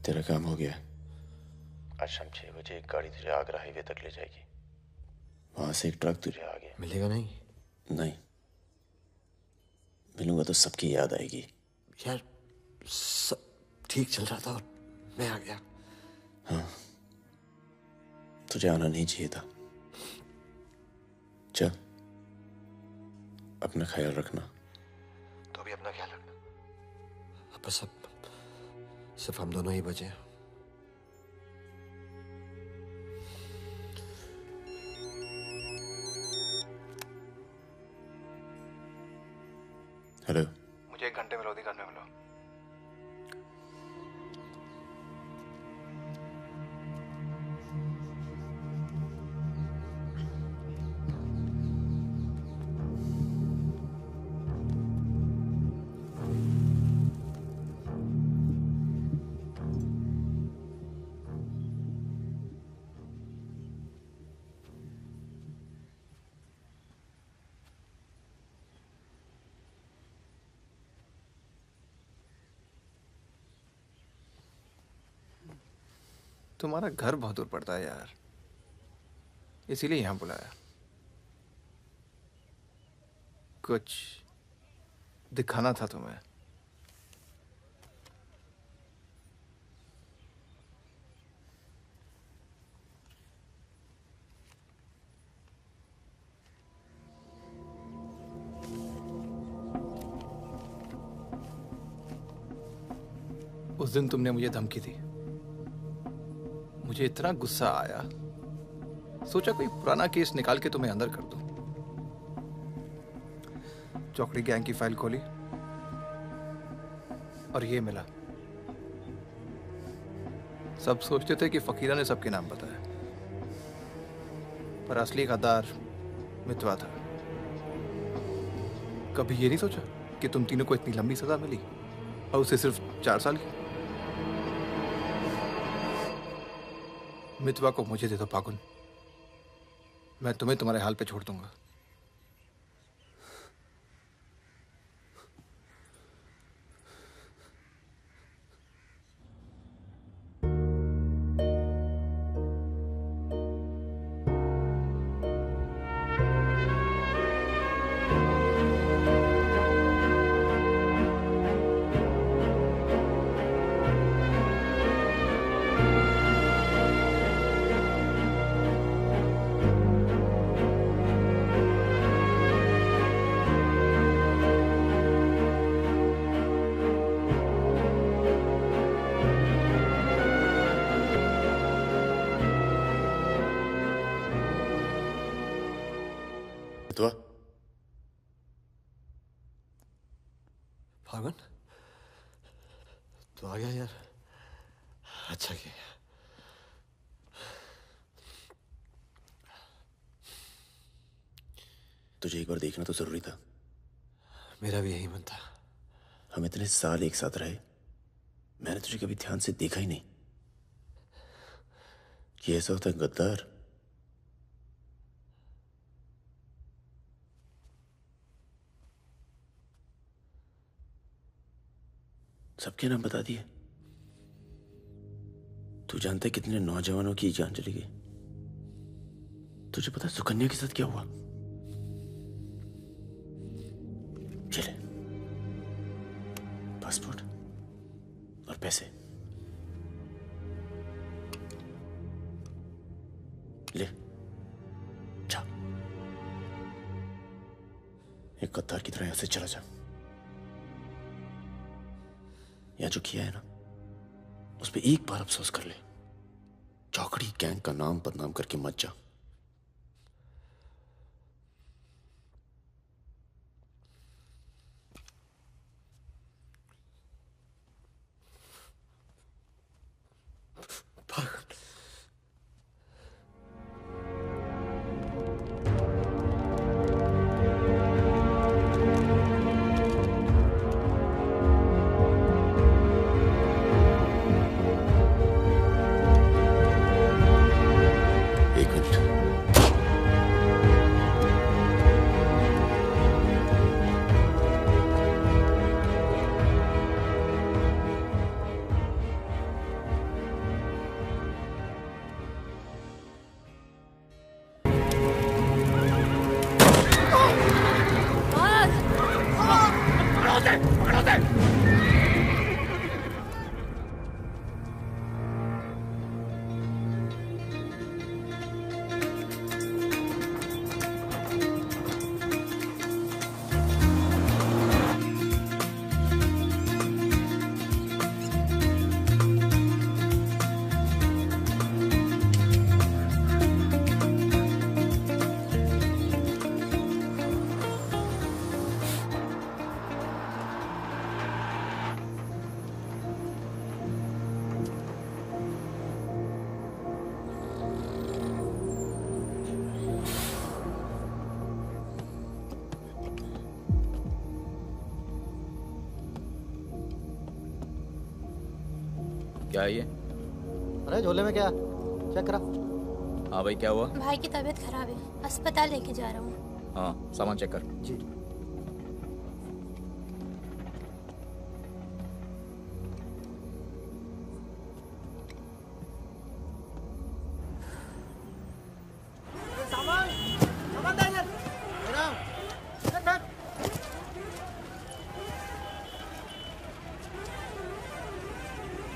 तेरा काम हो गया। आज शाम 6 बजे एक गाड़ी तुझे आगरा हाईवे तक ले जाएगी। वहां से एक ट्रक तुझे आगे मिलेगा नहीं? नहीं, मिलूंगा तो सबकी याद आएगी। यार सब ठीक चल रहा था और मैं आ गया। हाँ, तुझे आना नहीं चाहिए था। चल, अपना ख्याल रखना। तो भी अपना ख्याल रखना। अब बस सिर्फ हम दोनों ही बचे हैं। हेलो, मुझे 1 घंटे में लोधी घर में मिलो। तुम्हारा घर बहुत दूर पड़ता है यार, इसीलिए यहाँ बुलाया। कुछ दिखाना था तुम्हें। उस दिन तुमने मुझे धमकी दी, मुझे इतना गुस्सा आया, सोचा कोई पुराना केस निकाल के तुम्हें अंदर कर दूं। चौकड़ी गैंग की फाइल खोली और ये मिला। सब सोचते थे कि फकीरा ने सबके नाम बताया, पर असली गद्दार मितवा था। कभी ये नहीं सोचा कि तुम तीनों को इतनी लंबी सजा मिली और उसे सिर्फ 4 साल की। मितवा को मुझे दे दो फागुन, मैं तुम्हें तुम्हारे हाल पे छोड़ दूंगा। फागुन तो आ गया यार, अच्छा किया। तुझे एक बार देखना तो जरूरी था। मेरा भी यही मन था। हम इतने साल एक साथ रहे, मैंने तुझे कभी ध्यान से देखा ही नहीं। ये ऐसा होता है गद्दार। सबके नाम बता दिए। तू जानता है कितने नौजवानों की जान चली गई? तुझे पता है सुकन्या के साथ क्या हुआ? चले, पासपोर्ट और पैसे ले, जा। एक गद्दार की तरह यहां से चला जा। या जो किया है ना, उस पर एक बार अफसोस कर ले। चौकड़ी गैंग का नाम बदनाम करके मत जा। एक मिनट। क्या है ये? अरे झोले में क्या? चेक करा। हाँ भाई, क्या हुआ? भाई की तबीयत खराब है, अस्पताल लेके जा रहा हूँ। हाँ, सामान चेक कर। जी।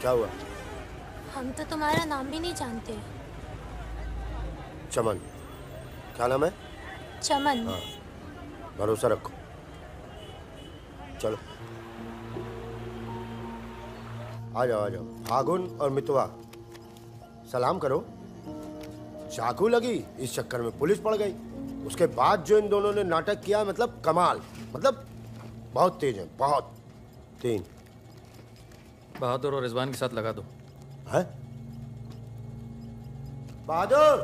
क्या हुआ? हम तो तुम्हारा नाम भी नहीं जानते। चमन। क्या नाम है? चमन। हाँ, भरोसा रखो। चलो आ जाओ आ जाओ। फागुन और मितवा सलाम करो। चाकू लगी, इस चक्कर में पुलिस पड़ गई। उसके बाद जो इन दोनों ने नाटक किया, मतलब कमाल, मतलब बहुत तेज है, बहुत। 3 बहादुर और रिजवान के साथ लगा दो। है? बहादुर!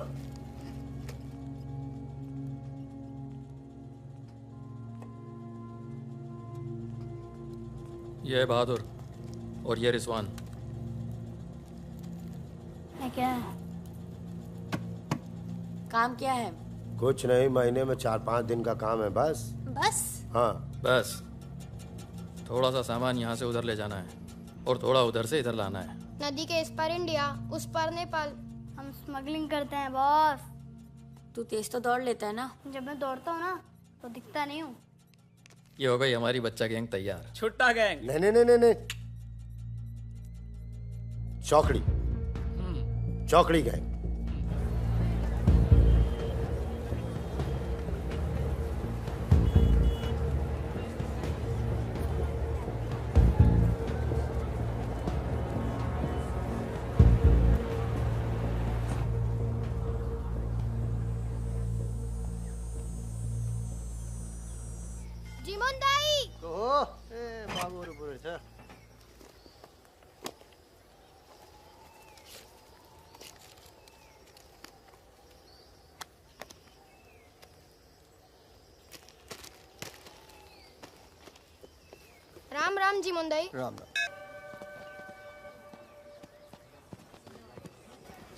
ये है बहादुर और ये रिजवान। है क्या? काम क्या है? कुछ नहीं, महीने में 4-5 दिन का काम है बस। बस? हाँ। बस थोड़ा सा सामान यहाँ से उधर ले जाना है और थोड़ा उधर से इधर लाना है। नदी के इस पार इंडिया, उस पार नेपाल। हम स्मगलिंग करते हैं बॉस। तू तेज तो दौड़ लेता है ना? जब मैं दौड़ता हूँ ना तो दिखता नहीं हूँ। ये हो गई हमारी बच्चा गैंग तैयार। छुट्टा गैंग। नहीं नहीं नहीं नहीं नहीं, चौकड़ी। चौकड़ी गैंग। जीमन दाई। बाबू रे था। राम राम जीमन दाई। राम राम।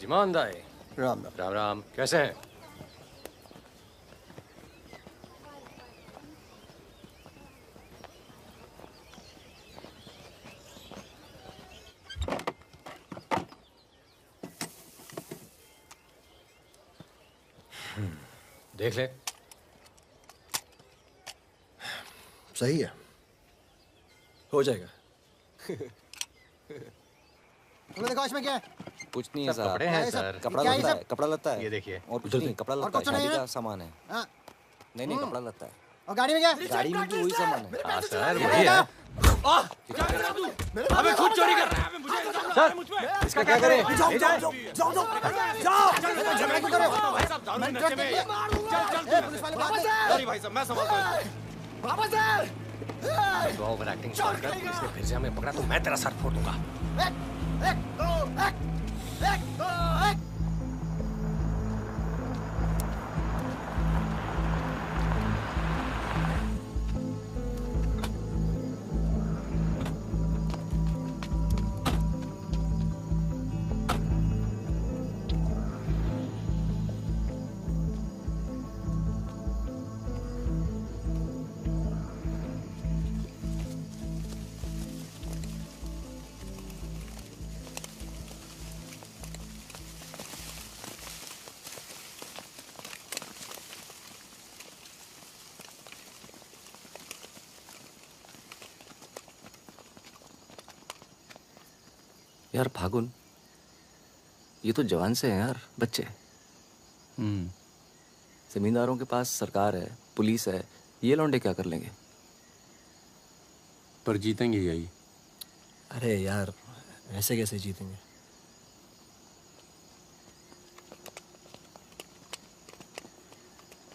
जिमान दाई। राम राम। राम राम, कैसे हैं? देख ले। सही है, हो जाएगा। तुमने देखो इसमें क्या है? कुछ नहीं है सब साहब। कपड़े हैं सर। कपड़ा क्या है लगता है, सब? कपड़ा लगता है। ये देखिए। और कुछ नहीं, कपड़ा लगता है, कुछ नहीं शादी है? का सामान है। हाँ। नहीं नहीं, कपड़ा लगता है। और गाड़ी में क्या? गाड़ी में भी वही सामान है। हाँ सर, वही है। अबे खुद चोरी कर रहा है मुझे सर इसका क्या करें? जाओ जाओ झगड़ा क्यों कर रहे हो? भाई साहब दारू नशे में पुलिस वाले बात कर। सॉरी भाई साहब मैं संभालता हूं। वापस आ। तो ओवर एक्टिंग छोड़ कर इसने फिर से हमें पकड़ा तो मैं तेरा सर फोड़ दूंगा। एक दो एक। यार फागुन, ये तो जवान से हैं यार, बच्चे। जमींदारों के पास सरकार है, पुलिस है, ये लौंडे क्या कर लेंगे? पर जीतेंगे यही। अरे यार ऐसे कैसे जीतेंगे?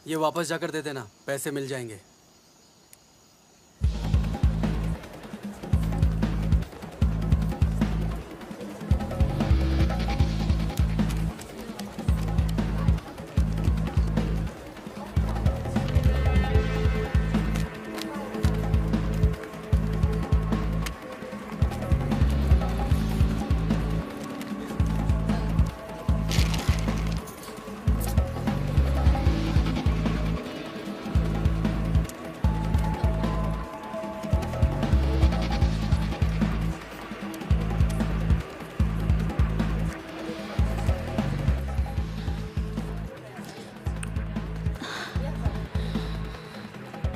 ये वापस जाकर दे देना, पैसे मिल जाएंगे।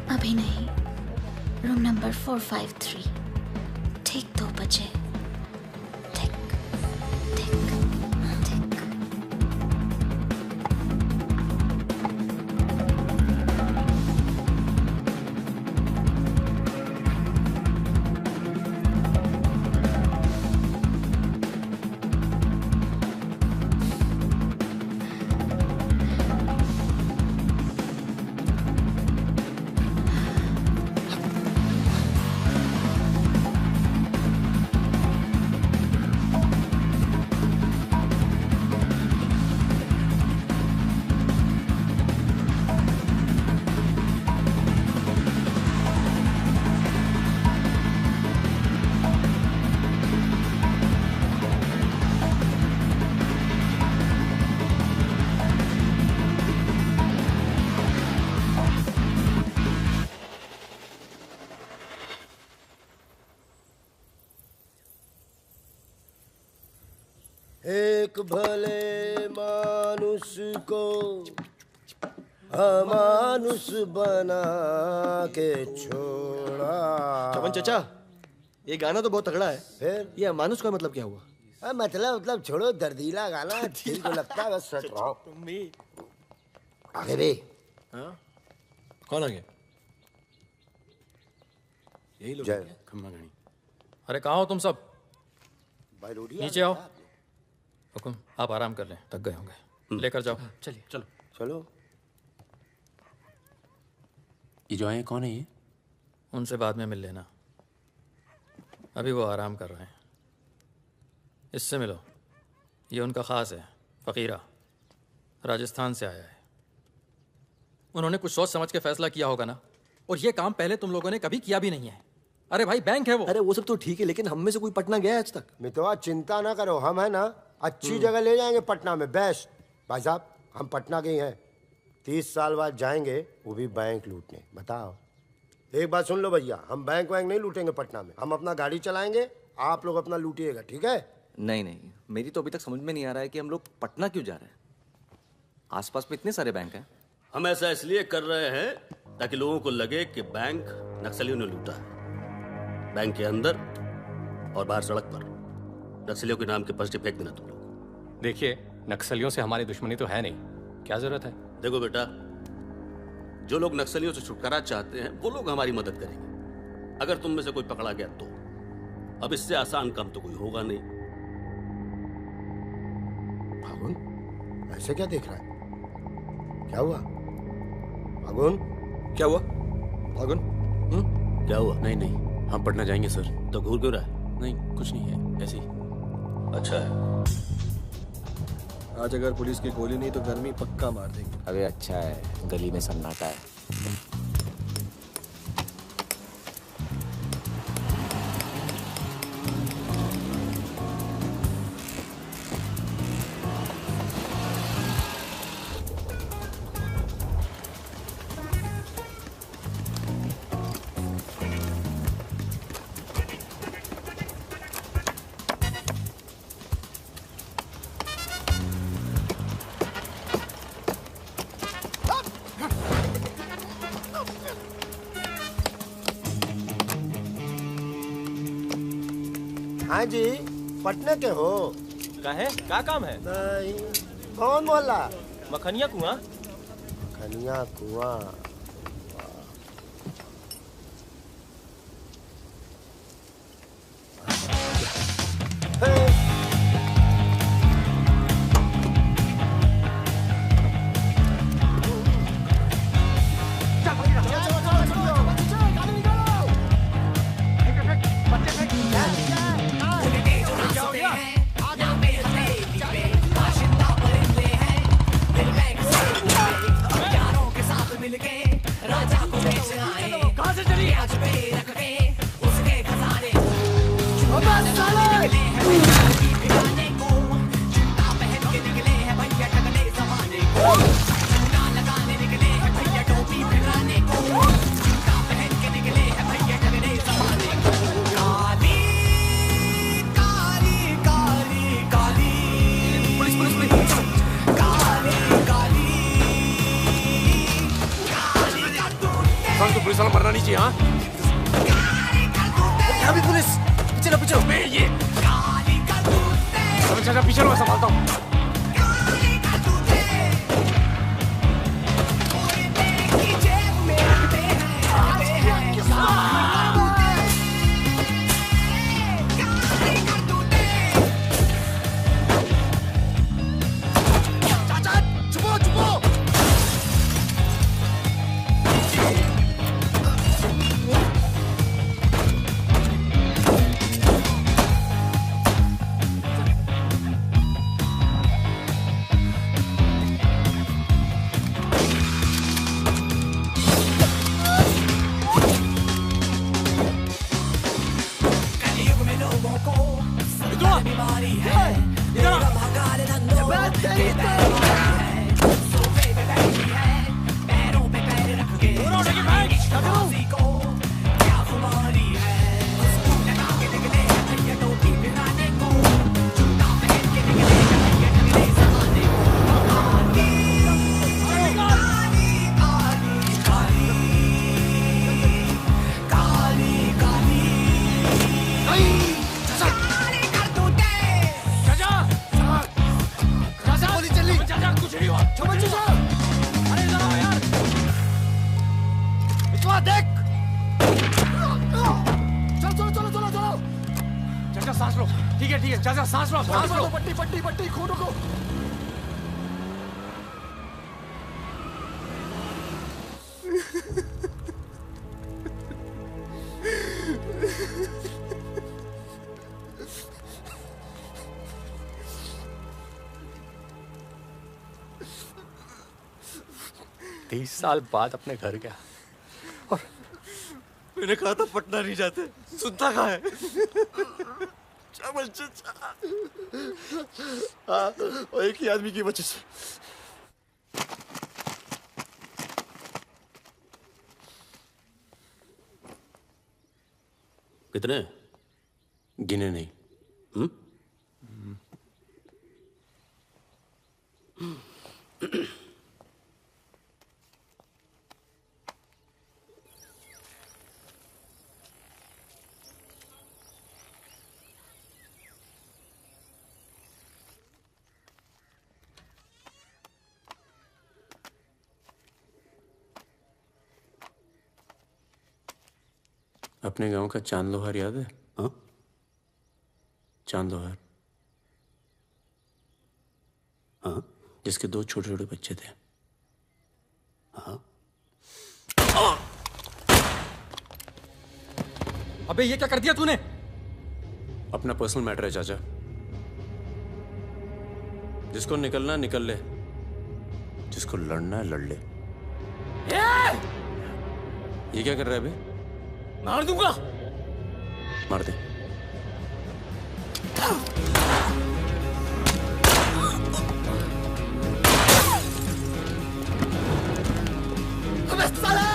अभी नहीं, रूम नंबर 453, ठीक 2 बजे। ठीक ठीक ठीक। एक भले मानुष को अमानुष बना के छोड़ा। चमन चाचा, ये गाना तो बहुत तगड़ा है। फिर ये अमानुष का मतलब क्या हुआ? मतलब छोड़ो, दर्दीला गाना दिल को लगता है, बस सच रहो। आगे भी कौन आ गया? यही लोग जय खम्मा गणी। अरे कहाँ हो तुम सब? भाई रोटी नीचे आओ। हुकुम, आप आराम कर लें, थक गए होंगे। लेकर जाओ। चलिए चलो चलो। ये जो आए कौन है ये? उनसे बाद में मिल लेना, अभी वो आराम कर रहे हैं। इससे मिलो, ये उनका ख़ास है, फ़कीरा, राजस्थान से आया है। उन्होंने कुछ सोच समझ के फैसला किया होगा ना, और ये काम पहले तुम लोगों ने कभी किया भी नहीं है। अरे भाई बैंक है वो। अरे वो सब तो ठीक है, लेकिन हम में से कोई पटना गया है आज तक? मितवा चिंता ना करो, हम है ना अच्छी जगह ले जाएंगे, पटना में बेस्ट। भाई साहब हम पटना के ही हैं, 30 साल बाद जाएंगे, वो भी बैंक लूटने। बताओ, एक बात सुन लो भैया, हम बैंक वैंक नहीं लूटेंगे पटना में, हम अपना गाड़ी चलाएंगे, आप लोग अपना लूटिएगा, ठीक है? नहीं नहीं, मेरी तो अभी तक समझ में नहीं आ रहा है कि हम लोग पटना क्यों जा रहे हैं। आसपास में इतने सारे बैंक हैं। हम ऐसा इसलिए कर रहे हैं ताकि लोगों को लगे कि बैंक नक्सलियों ने लूटा है। बैंक के अंदर और बाहर सड़क पर नक्सलियों के नाम के पर्चे फेंक देना तुम लोग। देखिए, नक्सलियों से हमारी दुश्मनी तो है नहीं, क्या जरूरत है? देखो बेटा, जो लोग नक्सलियों से छुटकारा चाहते हैं वो लोग हमारी मदद करेंगे, अगर तुम में से कोई पकड़ा गया तो। अब इससे आसान काम तो कोई होगा नहीं। फागुन ऐसे क्या देख रहा है? क्या हुआ फागुन? क्या हुआ फागुन? क्या हुआ? नहीं नहीं, हम पटना जाएंगे सर। तो घूर क्यों रहा है? नहीं कुछ नहीं है, ऐसे ही। अच्छा है। आज अगर पुलिस की गोली नहीं तो गर्मी पक्का मार देंगे। अबे अच्छा है, गली में सन्नाटा है। हाँ जी, पटना के हो? का है? क्या काम है? नहीं। कौन मोहल्ला? मखनिया कुआं। मखनिया कुआं। पुलिस वाला मरना नहीं चाहिए। हाँ यहाँ भी पुलिस। पीछे लो, पीछे लो। मैं ये चाचा पीछे लो, मैं संभालता हूँ। साल बाद अपने घर गया और मैंने कहा था पटना नहीं जाते, सुनता कहाँ है? हाँ, और एक ही आदमी की वजह से। कितने? गिने नहीं। अपने गांव का चांद लोहार याद है? हाँ? चांद लोहार। हाँ? जिसके 2 छोटे छोटे बच्चे थे। हाँ? अबे ये क्या कर दिया तूने? अपना पर्सनल मैटर है चाचा। जिसको निकलना निकल ले, जिसको लड़ना है लड़ ले। ये क्या कर रहा है बे? मार दूंगा। मार दे। अबे साले!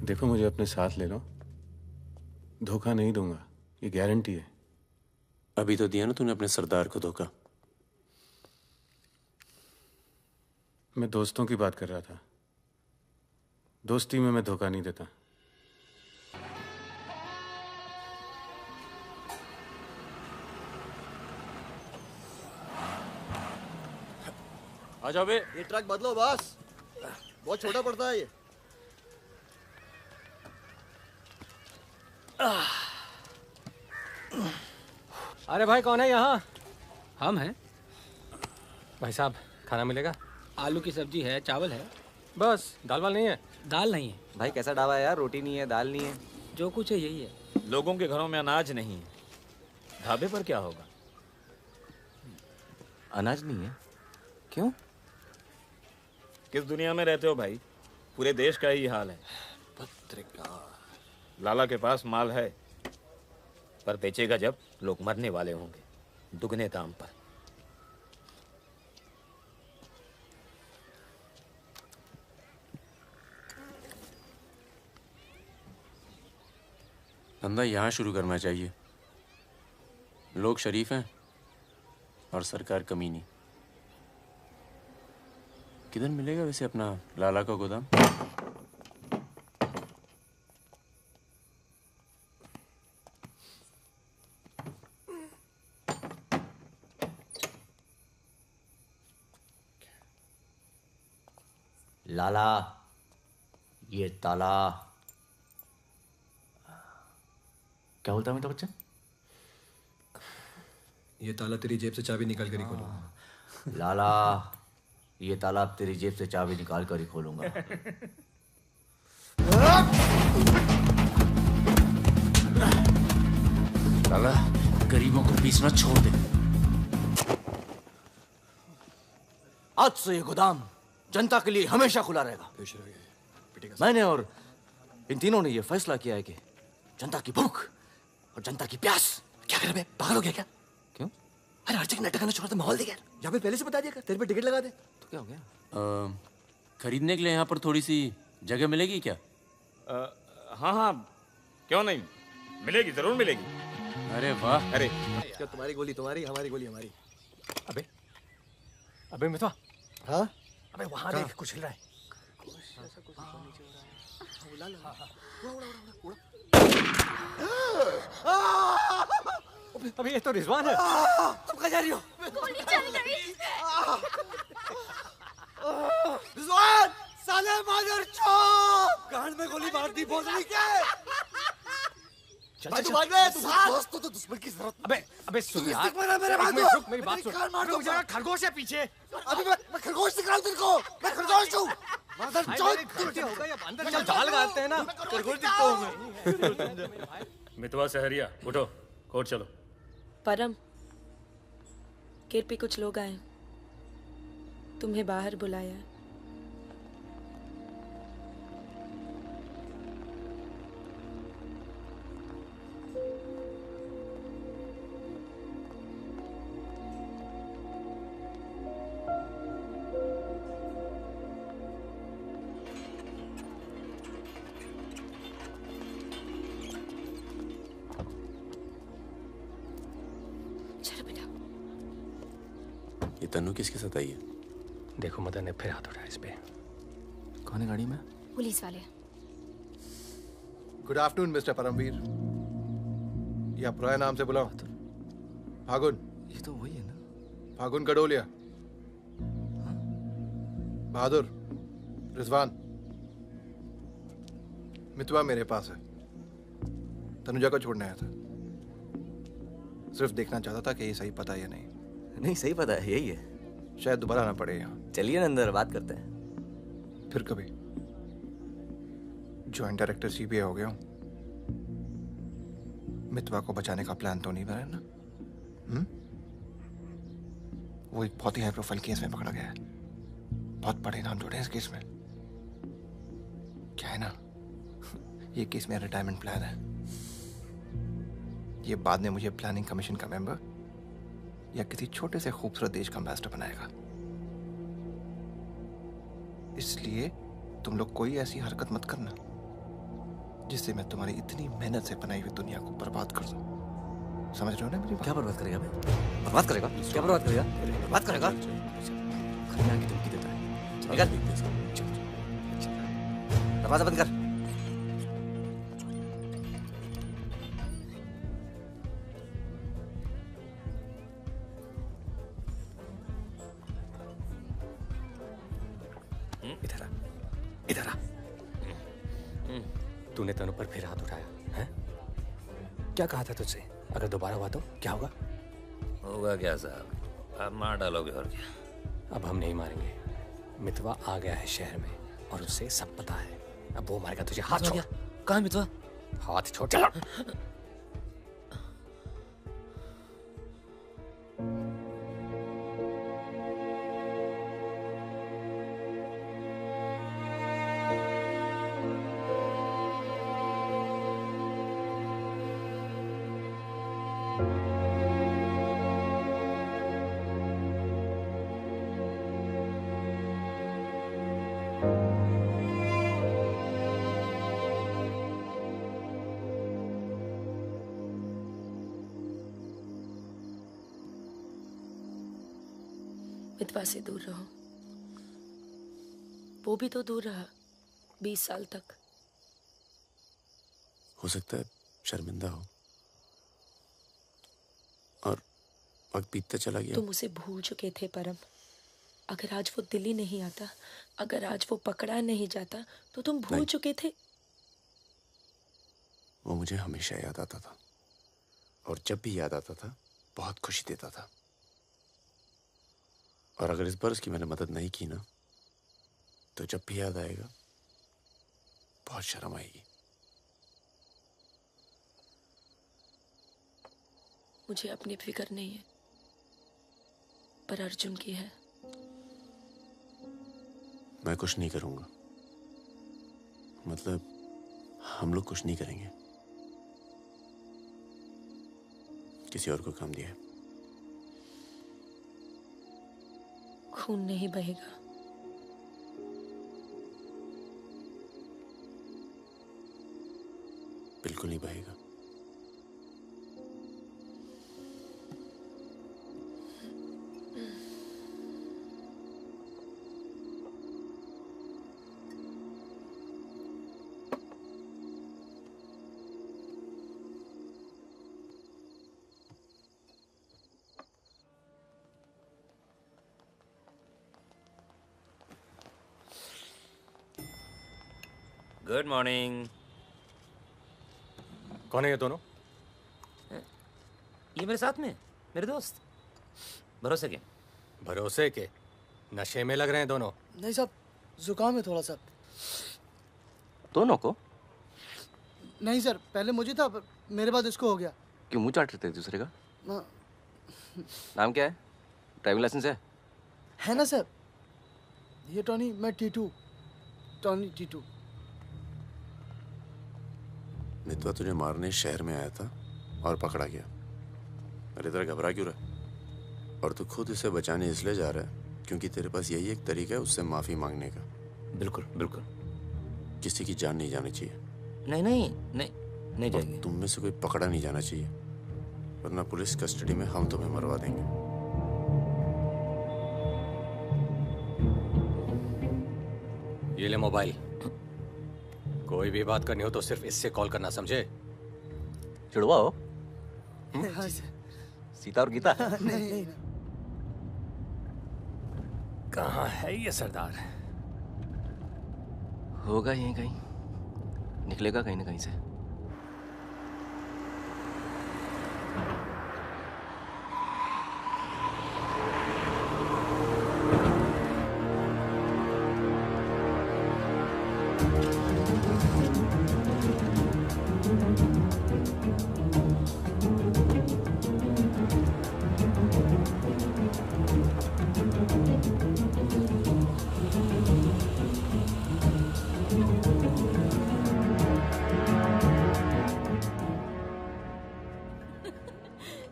देखो मुझे अपने साथ ले लो, धोखा नहीं दूंगा, ये गारंटी है। अभी तो दिया ना तूने अपने सरदार को धोखा। मैं दोस्तों की बात कर रहा था। दोस्ती में मैं धोखा नहीं देता। आ जाओ बे। ये ट्रक बदलो बॉस, बहुत छोटा पड़ता है ये। अरे भाई कौन है यहाँ? हम हैं। भाई साहब खाना मिलेगा? आलू की सब्जी है, चावल है। बस दाल वाल नहीं है? दाल नहीं है। भाई कैसा ढाबा है यार, रोटी नहीं है, दाल नहीं है। जो कुछ है यही है। लोगों के घरों में अनाज नहीं है, ढाबे पर क्या होगा? अनाज नहीं है? क्यों? किस दुनिया में रहते हो भाई? पूरे देश का ही हाल है। पत्रकार लाला के पास माल है, पर बेचेगा जब लोग मरने वाले होंगे, दुगने दाम पर। धंधा यहाँ शुरू करना चाहिए। लोग शरीफ हैं और सरकार कमीनी। किधर मिलेगा वैसे अपना लाला का गोदाम? लाला, ये ताला। क्या बोलता है मेरा बच्चा? ये ताला तेरी जेब से चाबी निकाल कर ही खोलूंगा। लाला, ये ताला अब तेरी जेब से चाबी निकाल कर ही खोलूंगा। लाला, गरीबों को पीसना छोड़ दे। आज से ये गोदाम जनता के लिए हमेशा खुला रहेगा। मैंने और इन तीनों ने ये फैसला किया है कि जनता की भूख और जनता की प्यास। क्या कर बे, पागल हो गया क्या? क्यों? अरे हर जगह नाटक करना छोड़ दे, माहौल दे यार। यहाँ पे पहले से बता दिया कर, तेरे पे टिकट लगा दे। तो क्या हो गया? खरीदने के लिए यहाँ पर थोड़ी सी जगह मिलेगी क्या? हाँ हाँ, क्यों नहीं, मिलेगी, जरूर मिलेगी। अरे वाह। अरे क्या तुम्हारी गोली तुम्हारी, हमारी गोली हमारी। अबे अबे मितवा। हाँ? अबे वहां देख, कुछ हिल रहा है। अबे ये तो रिजवान है। तुम कहाँ जा रही हो? गोली चल गई। रिजवान, साले मादर चौक, गांड में गोली मार दी, भोसड़ी के। भाई तू भाग गया, तू भाग। दोस्त तो दुश्मन की जरूरत। अबे सुन यार, मेरे भाग रुक, मेरी बात सुन। अबे मुझे लगा खरगोश है पीछे। अभी मैं खरगोश दिख रहा हूँ तेरे को। मैं खरगोश हूँ। मादर चौक। गलती हो गई, अब अंदर चल, जाल गाड़ते हैं ना। खरगोश दिखता हूँ मैं। मितवा सहरिया, उठो, कोर्ट चलो। परम, गेट पे कुछ लोग आए, तुम्हें बाहर बुलाया। तन्नू किसके साथ आई है? देखो मदन ने फिर हाथ उठाया इस पे। कौन है गाड़ी में? पुलिस वाले। Good afternoon mister Paramvir. या पुराने नाम से बुलाओ। फागुन। ये तो वही है ना? फागुन गडोलिया। बहादुर, रिजवान। मितवा मेरे पास है। तनुजा को छोड़ने आया था। सिर्फ देखना चाहता था कि ये सही पता है या नहीं। नहीं, सही पता है, यही है। शायद दोबारा आना पड़े यहाँ। चलिए ना अंदर, बात करते हैं। फिर कभी। जॉइंट डायरेक्टर सीबीआई हो गया हूँ। मितवा को बचाने का प्लान तो नहीं बना ना? वो एक बहुत ही हाई प्रोफाइल केस में पकड़ा गया है। बहुत बड़े नाम जुड़े हैं इस केस में। क्या है ना, ये केस मेरा रिटायरमेंट प्लान है। ये बाद में मुझे प्लानिंग कमीशन का मेंबर या किसी छोटे से खूबसूरत देश का एम्बेसडर बनाएगा। इसलिए तुम लोग कोई ऐसी हरकत मत करना जिससे मैं तुम्हारी इतनी मेहनत से बनाई हुई दुनिया को बर्बाद कर दूं। समझ रहे हो ना मेरी बात? क्या बर्बाद करेगा बे? बर्बाद करेगा? क्या बर्बाद करेगा? बर्बाद करेगा? खन्ना की धमकी देता है। निकल। दरवाजा बंद कर। इधर आ, इधर आ। तूने तनु पर फिर हाथ उठाया है? क्या कहा था तुझसे? अगर दोबारा हुआ तो क्या होगा? होगा क्या साहब, आप मार डालोगे और क्या? अब हम नहीं मारेंगे। मितवा आ गया है शहर में और उसे सब पता है। अब वो मारेगा तुझे। हाथ छोड़। कहाँ है मितवा? हाथ छोड़। चलो। मितवा से दूर रहो। वो भी तो दूर रहा 20 साल तक। हो सकता है शर्मिंदा हो और वक्त बीतता चला गया। तुम उसे भूल चुके थे परम। अगर आज वो दिल्ली नहीं आता, अगर आज वो पकड़ा नहीं जाता तो तुम भूल चुके थे। वो मुझे हमेशा याद आता था और जब भी याद आता था बहुत खुशी देता था। और अगर इस बार उसकी मैंने मदद नहीं की ना तो जब भी याद आएगा बहुत शर्म आएगी। मुझे अपनी फिक्र नहीं है, पर अर्जुन की है। मैं कुछ नहीं करूंगा, मतलब हम लोग कुछ नहीं करेंगे। किसी और को काम दिया है। खून नहीं बहेगा। बिल्कुल नहीं बहेगा। Good morning. कौन है ये दोनों? ये मेरे साथ में मेरे दोस्त। भरोसे के? भरोसे के? नशे में लग रहे हैं दोनों। नहीं साहब, जुकाम है थोड़ा सा। दोनों को? नहीं सर, पहले मुझे था, पर मेरे बाद इसको हो गया। क्यों मुंह चाट रहे थे एक दूसरे का? नाम क्या है? ड्राइविंग लाइसेंस है ना सर? ये टॉनी, मैं टीटू। टॉनी टीटू। मितवा तुझे मारने शहर में आया था और पकड़ा गया। अरे तरह घबरा क्यों रहा? और तू खुद इसे बचाने इसलिए जा रहा है क्योंकि तेरे पास यही एक तरीका है उससे माफी मांगने का। बिल्कुल बिल्कुल। किसी की जान नहीं जानी चाहिए। नहीं नहीं नहीं नहीं जाएगी। तुम में से कोई पकड़ा नहीं जाना चाहिए, वरना पुलिस कस्टडी में हम तुम्हें मरवा देंगे। ये ले मोबाइल। कोई भी बात करनी हो तो सिर्फ इससे कॉल करना, समझे? जुड़वा हो? सीता और गीता? नहीं। कहाँ है ये सरदार? होगा यहीं कहीं, निकलेगा कहीं ना कहीं से।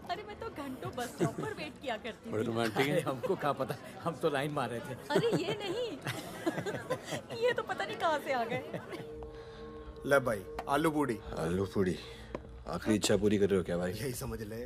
अरे मैं तो घंटों बस स्टॉप पर वेट किया करती बड़े थी। रोमांटिक है। हमको क्या पता, हम तो लाइन मार रहे थे। अरे ये नहीं ये तो पता नहीं कहाँ से आ गए। ले भाई, आलू पूड़ी। आलू पूड़ी, आखिरी इच्छा पूरी कर रहे हो क्या भाई? यही समझ ले।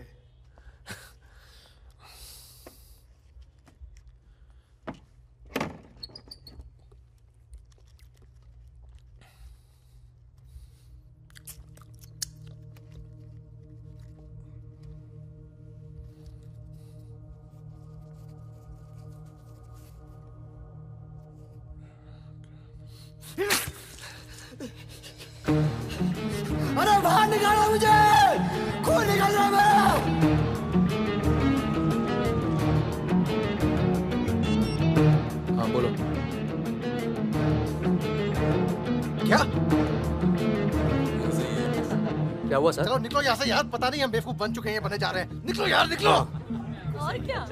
अरे बाहर निकालो मुझे, खून निकल रहा है मेरा। हाँ बोलो। क्या? क्या हुआ सर? चलो निकलो यहाँ से यार, पता नहीं हम बेवकूफ बन चुके हैं, बने जा रहे हैं। निकलो यार, निकलो। और क्या?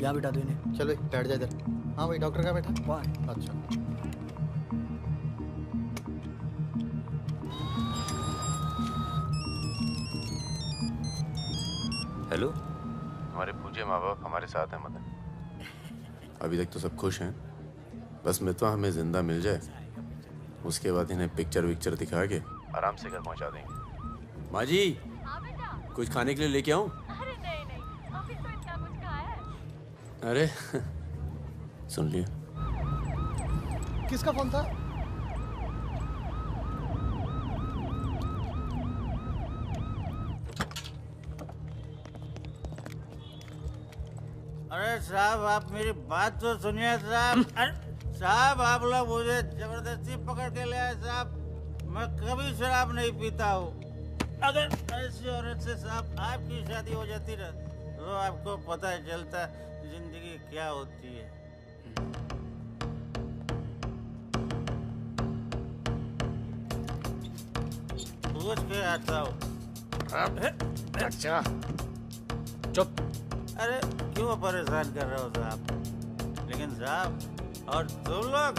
यहाँ बिठा दो इन्हें। चलो बैठ जा इधर। हाँ भाई, डॉक्टर का बैठा। वहाँ। अच्छा। हेलो। हमारे पूज्य माँ बाप हमारे साथ हैं मदन। अभी तक तो सब खुश हैं, बस मितवा हमें जिंदा मिल जाए, उसके बाद इन्हें पिक्चर विक्चर दिखा के आराम से घर पहुंचा देंगे। माँ जी, कुछ खाने के लिए लेके आऊं? अरे नहीं अभी तो इतना कुछ खाया है। अरे सुन लिया। किसका फोन था? अरे साहब, आप मेरी बात तो सुनिए साहब। अरे साहब, आप लोग मुझे जबरदस्ती पकड़ के ले आए साहब। मैं कभी शराब नहीं पीता हूँ। अगर ऐसी औरत से साहब आपकी शादी हो जाती ना, तो आपको पता चलता जिंदगी क्या होती है। पूछ के आता हूँ। अच्छा चुप। अरे क्यों परेशान कर रहे हो साहब? लेकिन साहब, और तुम लोग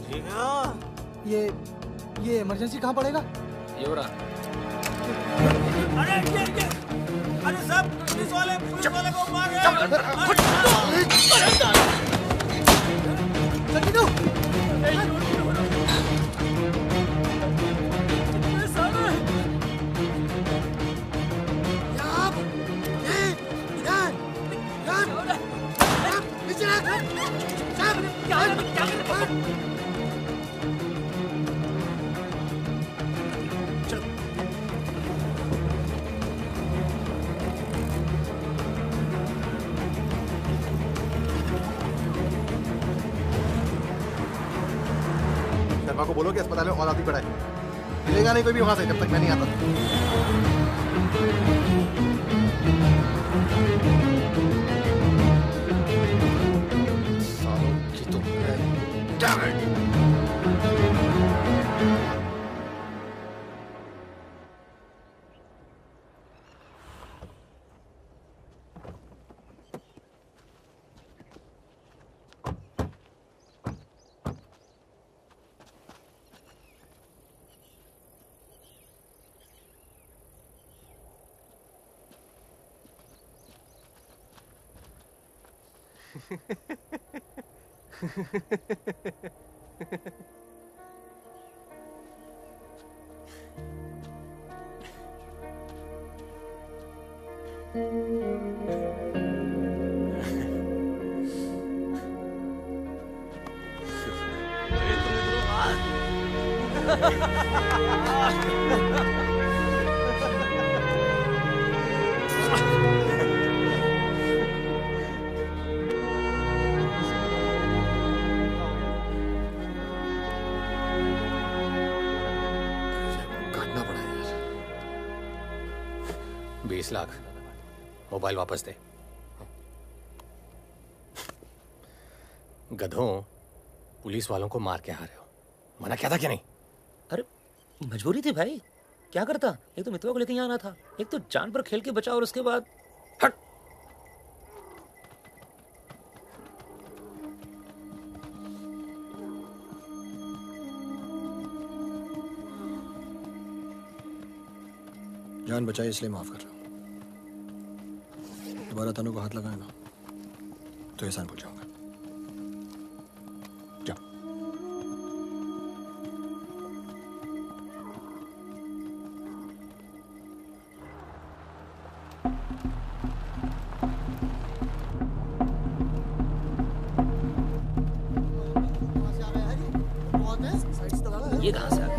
ठीक हो? ये इमरजेंसी कहाँ पड़ेगा? ये हो रहा। अरे साहब, पुलिस वाले को मार रहे शर्मा को बोलो कि अस्पताल में और आदमी पड़ा है। मिलेगा नहीं कोई भी वहां से जब तक मैं नहीं आता। सालों की तो Damn it! काटना पड़ा यार। 20 लाख मोबाइल वापस दे। गधों, पुलिस वालों को मार के आ रहे हो, मना किया था क्या नहीं? अरे मजबूरी थी भाई, क्या करता। एक तो मितवा को लेके यहाँ आना था, एक तो जान पर खेल के बचा, और उसके बाद हट। जान बचाई इसलिए माफ कर रहा हूं। दोबारा तनु को हाथ लगाए ना तो एहसान भूल जाऊंगा। जाओ। ये कहां से आ गया?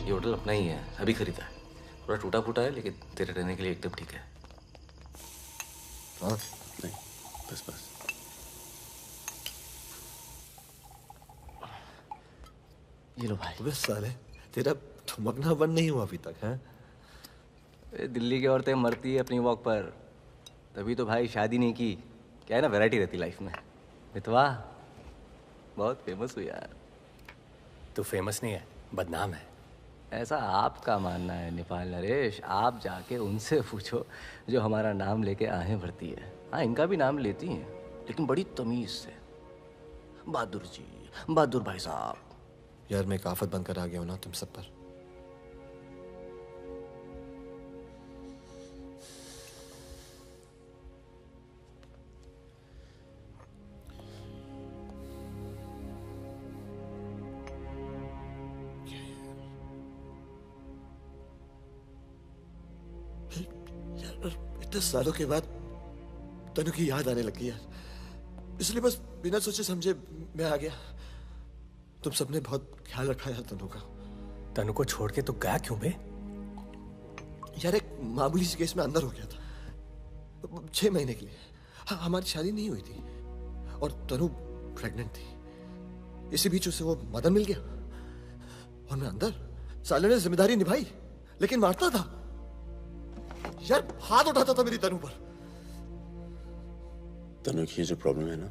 ये होटल अपना ही है, अभी खरीदा है। थोड़ा टूटा फूटा है लेकिन तेरे रहने के लिए एकदम ठीक है। हाँ नहीं, बस बस। ये लो भाई। अबे साले, तेरा थमकना बंद नहीं हुआ अभी तक है? दिल्ली की औरतें मरती है अपनी वॉक पर, तभी तो भाई शादी नहीं की। क्या है ना, वैरायटी रहती लाइफ में। मितवा बहुत फेमस हुई यार। तू फेमस नहीं है, बदनाम है। ऐसा आपका मानना है नेपाल नरेश। आप जाके उनसे पूछो जो हमारा नाम लेके आहें भरती है। हाँ, इनका भी नाम लेती हैं लेकिन बड़ी तमीज से। बहादुर जी, बहादुर भाई साहब। यार मैं एक आफत बनकर आ गया हूं ना तुम सब पर। इतने सालों के बाद तनु की याद आने लगी यार, इसलिए बस बिना सोचे समझे मैं आ गया। तुम सबने बहुत ख्याल रखा यार तनु का। तनु को छोड़ के तो गया क्यों बे? यार एक मामूली सी केस में अंदर हो गया था 6 महीने के लिए। हाँ, हमारी शादी नहीं हुई थी और तनु प्रेग्नेंट थी। इसी बीच उसे वो मदन मिल गया और मैं अंदर। साले ने जिम्मेदारी निभाई लेकिन मारता था यार, हाथ उठाता था मेरी तनु पर। तनु की जो प्रॉब्लम है ना,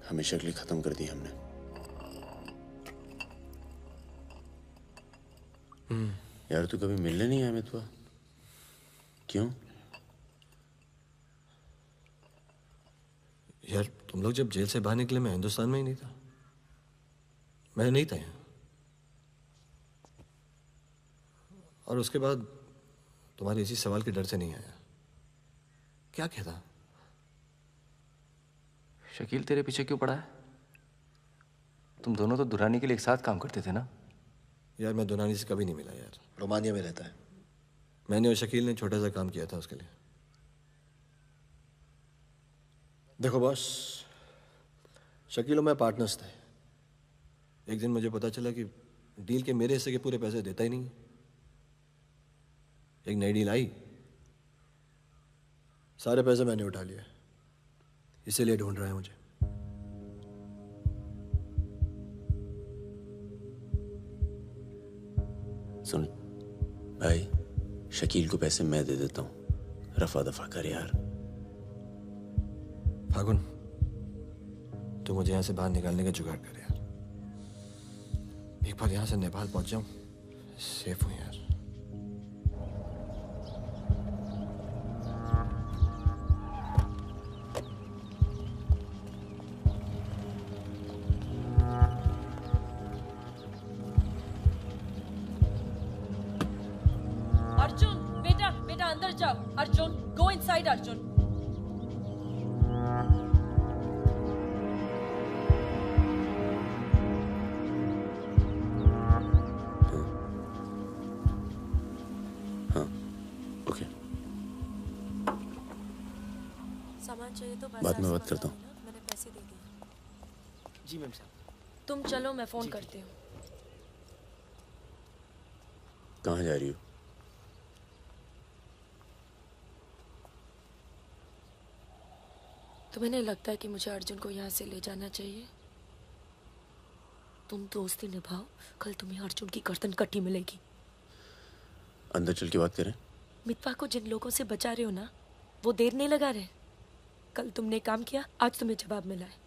हमेशा के लिए खत्म कर दी हमने। यार तू कभी मिलने नहीं आया मितवा? क्यों? यार तुम लोग जब जेल से बाहर निकले मैं हिंदुस्तान में ही नहीं था। मैं नहीं था यहाँ। और उसके बाद तुम्हारे इसी सवाल के डर से नहीं आया। क्या कहता? शकील तेरे पीछे क्यों पड़ा है? तुम दोनों तो दुरानी के लिए एक साथ काम करते थे ना? यार मैं दुरानी से कभी नहीं मिला यार। रोमानिया में रहता है। मैंने और शकील ने छोटा सा काम किया था उसके लिए। देखो बॉस, शकील और मैं पार्टनर्स थे। एक दिन मुझे पता चला कि डील के मेरे हिस्से के पूरे पैसे देता ही नहीं। एक नई डील आई, सारे पैसे मैंने उठा लिए, इसीलिए ढूंढ रहा है मुझे। सुन भाई, शकील को पैसे मैं दे देता हूँ, रफा दफा कर यार। फागुन, तू मुझे यहाँ से बाहर निकालने का जुगाड़ कर यार। एक बार यहाँ से नेपाल पहुंच जाऊं, सेफ हूँ यार। जाओ। Arjun, go inside Arjun. सामान चाहिए तो बाद में बात करता हूँ। मैंने पैसे दे दिए। जी मैम साहब। तुम चलो, मैं फोन करती हूँ। कहाँ जा रही हो? तुम्हें नहीं लगता है कि मुझे अर्जुन को यहाँ से ले जाना चाहिए? तुम दोस्ती निभाओ, कल तुम्हें अर्जुन की गर्दन कटी मिलेगी। अंदर चल के बात करें। मितवा को जिन लोगों से बचा रहे हो ना, वो देर नहीं लगा रहे। कल तुमने काम किया, आज तुम्हें जवाब मिला है।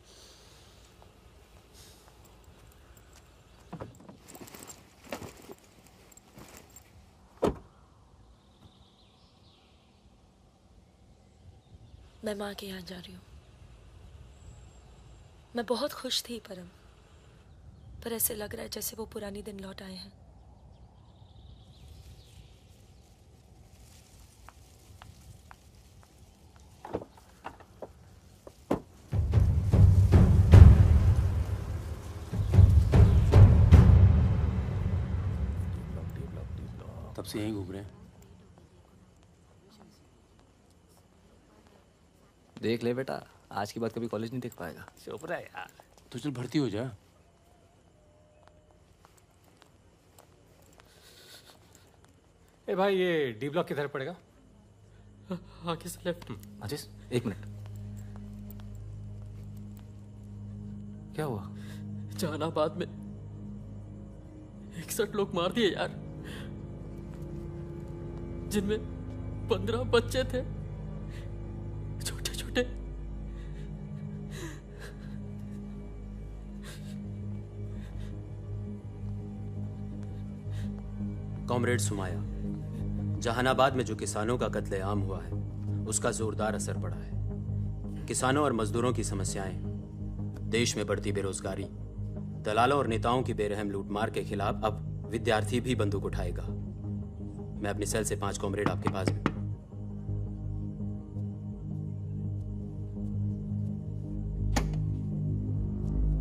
मैं माँ के यहाँ जा रही हूँ। मैं बहुत खुश थी परम, पर ऐसे लग रहा है जैसे वो पुरानी दिन लौट आए हैं। तब से यहीं घूम रहे हैं। देख ले बेटा, आज के बाद कभी कॉलेज नहीं देख पाएगा। चुप रहा यार। तो चल भर्ती हो जा। ए भाई, ये डी ब्लॉक किधर पड़ेगा? आगे से लेफ्ट। आशीष, एक मिनट। क्या हुआ? जहानाबाद में 61 लोग मार दिए यार, जिनमें 15 बच्चे थे, छोटे छोटे। कॉमरेड सुमाया, जहानाबाद में जो किसानों का कत्लेआम हुआ है उसका जोरदार असर पड़ा है। किसानों और मजदूरों की समस्याएं, देश में बढ़ती बेरोजगारी, दलालों और नेताओं की बेरहम लूटमार के खिलाफ अब विद्यार्थी भी बंदूक उठाएगा। मैं अपनी सेल से 5 कॉमरेड आपके पास हूं।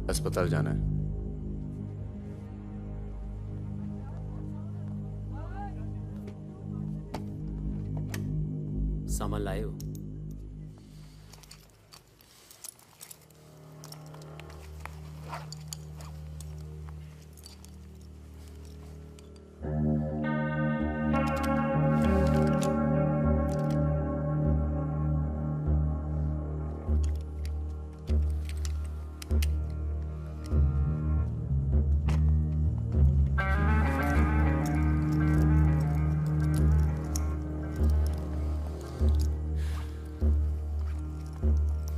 अस्पताल जाना है। सामान लाए हो?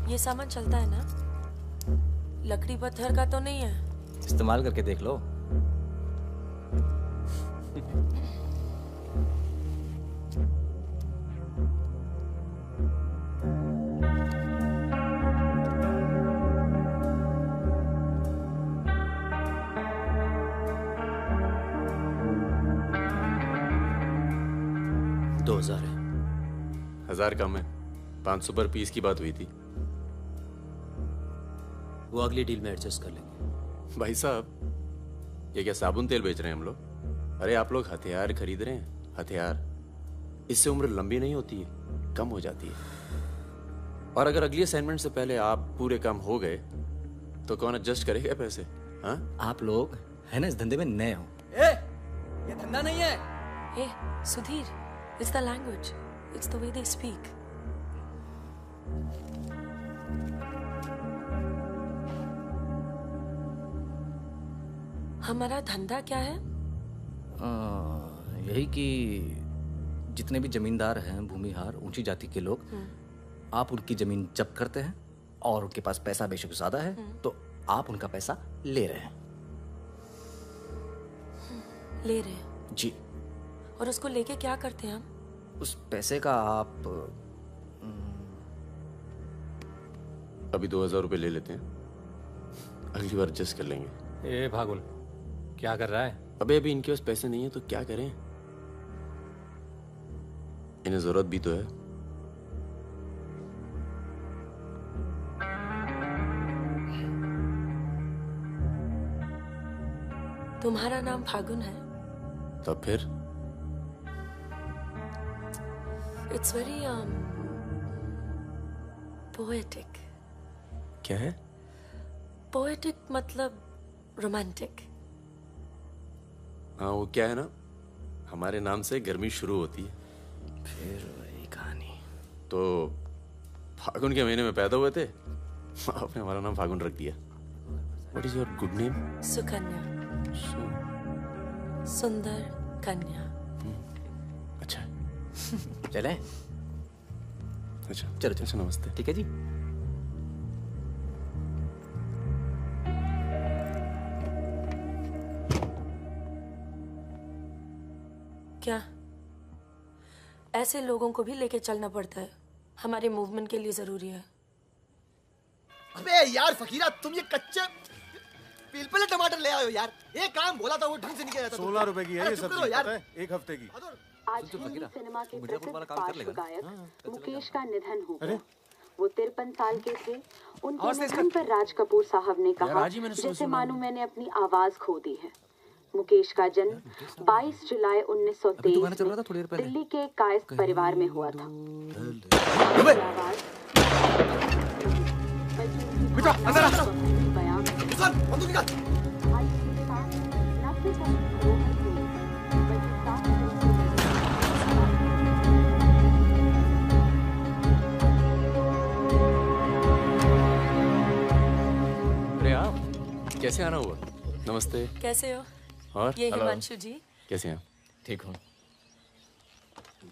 ये सामान चलता है ना? लकड़ी पत्थर का तो नहीं है? इस्तेमाल करके देख लो। दो 2000 है। 1000 कम है। 500 पर पीस की बात हुई थी। वो अगली डील में एडजस्ट कर लेंगे। भाई साहब, ये क्या साबुन तेल बेच रहे हैं हम लोग? अरे आप लोग हथियार खरीद रहे हैं। हथियार, इससे उम्र लंबी नहीं होती है, कम हो जाती है। और अगर अगली असाइनमेंट से पहले आप पूरे काम हो गए तो कौन एडजस्ट करेगा पैसे? हाँ, आप लोग है ना इस धंधे में नए हो। ये धंधा नहीं है। ए Sudhir, it's the language, it's the way they speak. हमारा धंधा क्या है? यही कि जितने भी जमींदार हैं, भूमिहार, ऊंची जाति के लोग, आप उनकी जमीन जब्त करते हैं और उनके पास पैसा बेशक ज्यादा है तो आप उनका पैसा ले रहे हैं। ले रहे हैं? जी। और उसको लेके क्या करते हैं हम? उस पैसे का आप अभी 2000 रुपये ले लेते हैं, अगली बार एडजस्ट कर लेंगे। ए भागुल, क्या कर रहा है? अबे अभी इनके पास पैसे नहीं है तो क्या करें? इन्हें जरूरत भी तो है। तुम्हारा नाम फागुन है? तब फिर इट्स वेरी पोएटिक। क्या है? पोएटिक मतलब रोमांटिक। हाँ, वो क्या है ना, हमारे नाम से गर्मी शुरू होती है। फिर वही कहानी। तो फागुन के महीने में पैदा हुए थे, आपने हमारा नाम फागुन रख दिया। What is your good name? Sukanya. सुंदर कन्या। अच्छा। चलें? अच्छा चलो अच्छा, नमस्ते। ठीक है जी। क्या ऐसे लोगों को भी लेके चलना पड़ता है? हमारे मूवमेंट के लिए जरूरी है। अबे यार फकीरा, तुम ये कच्चे पीलपले टमाटर ले आए हो यार। एक काम बोला था वो ढंग से नहीं किया जाता। 16 रुपए की है ये सब्जी, यार। पता है? एक हफ्ते की। आज हिंदी सिनेमा के प्रसिद्ध पार्श्व गायक मुकेश का निधन हो गया। वो 53 साल के थे। उनके निधन पर राज कपूर साहब ने कहा, जैसे मानो मैंने अपनी आवाज खो दी है। मुकेश का जन्म 22 जुलाई 1923 में दिल्ली के कायस्थ परिवार में हुआ था। अरे आप कैसे आना हुआ? नमस्ते। कैसे हो? और ये हिमांशु जी। कैसे हैं? ठीक हूँ।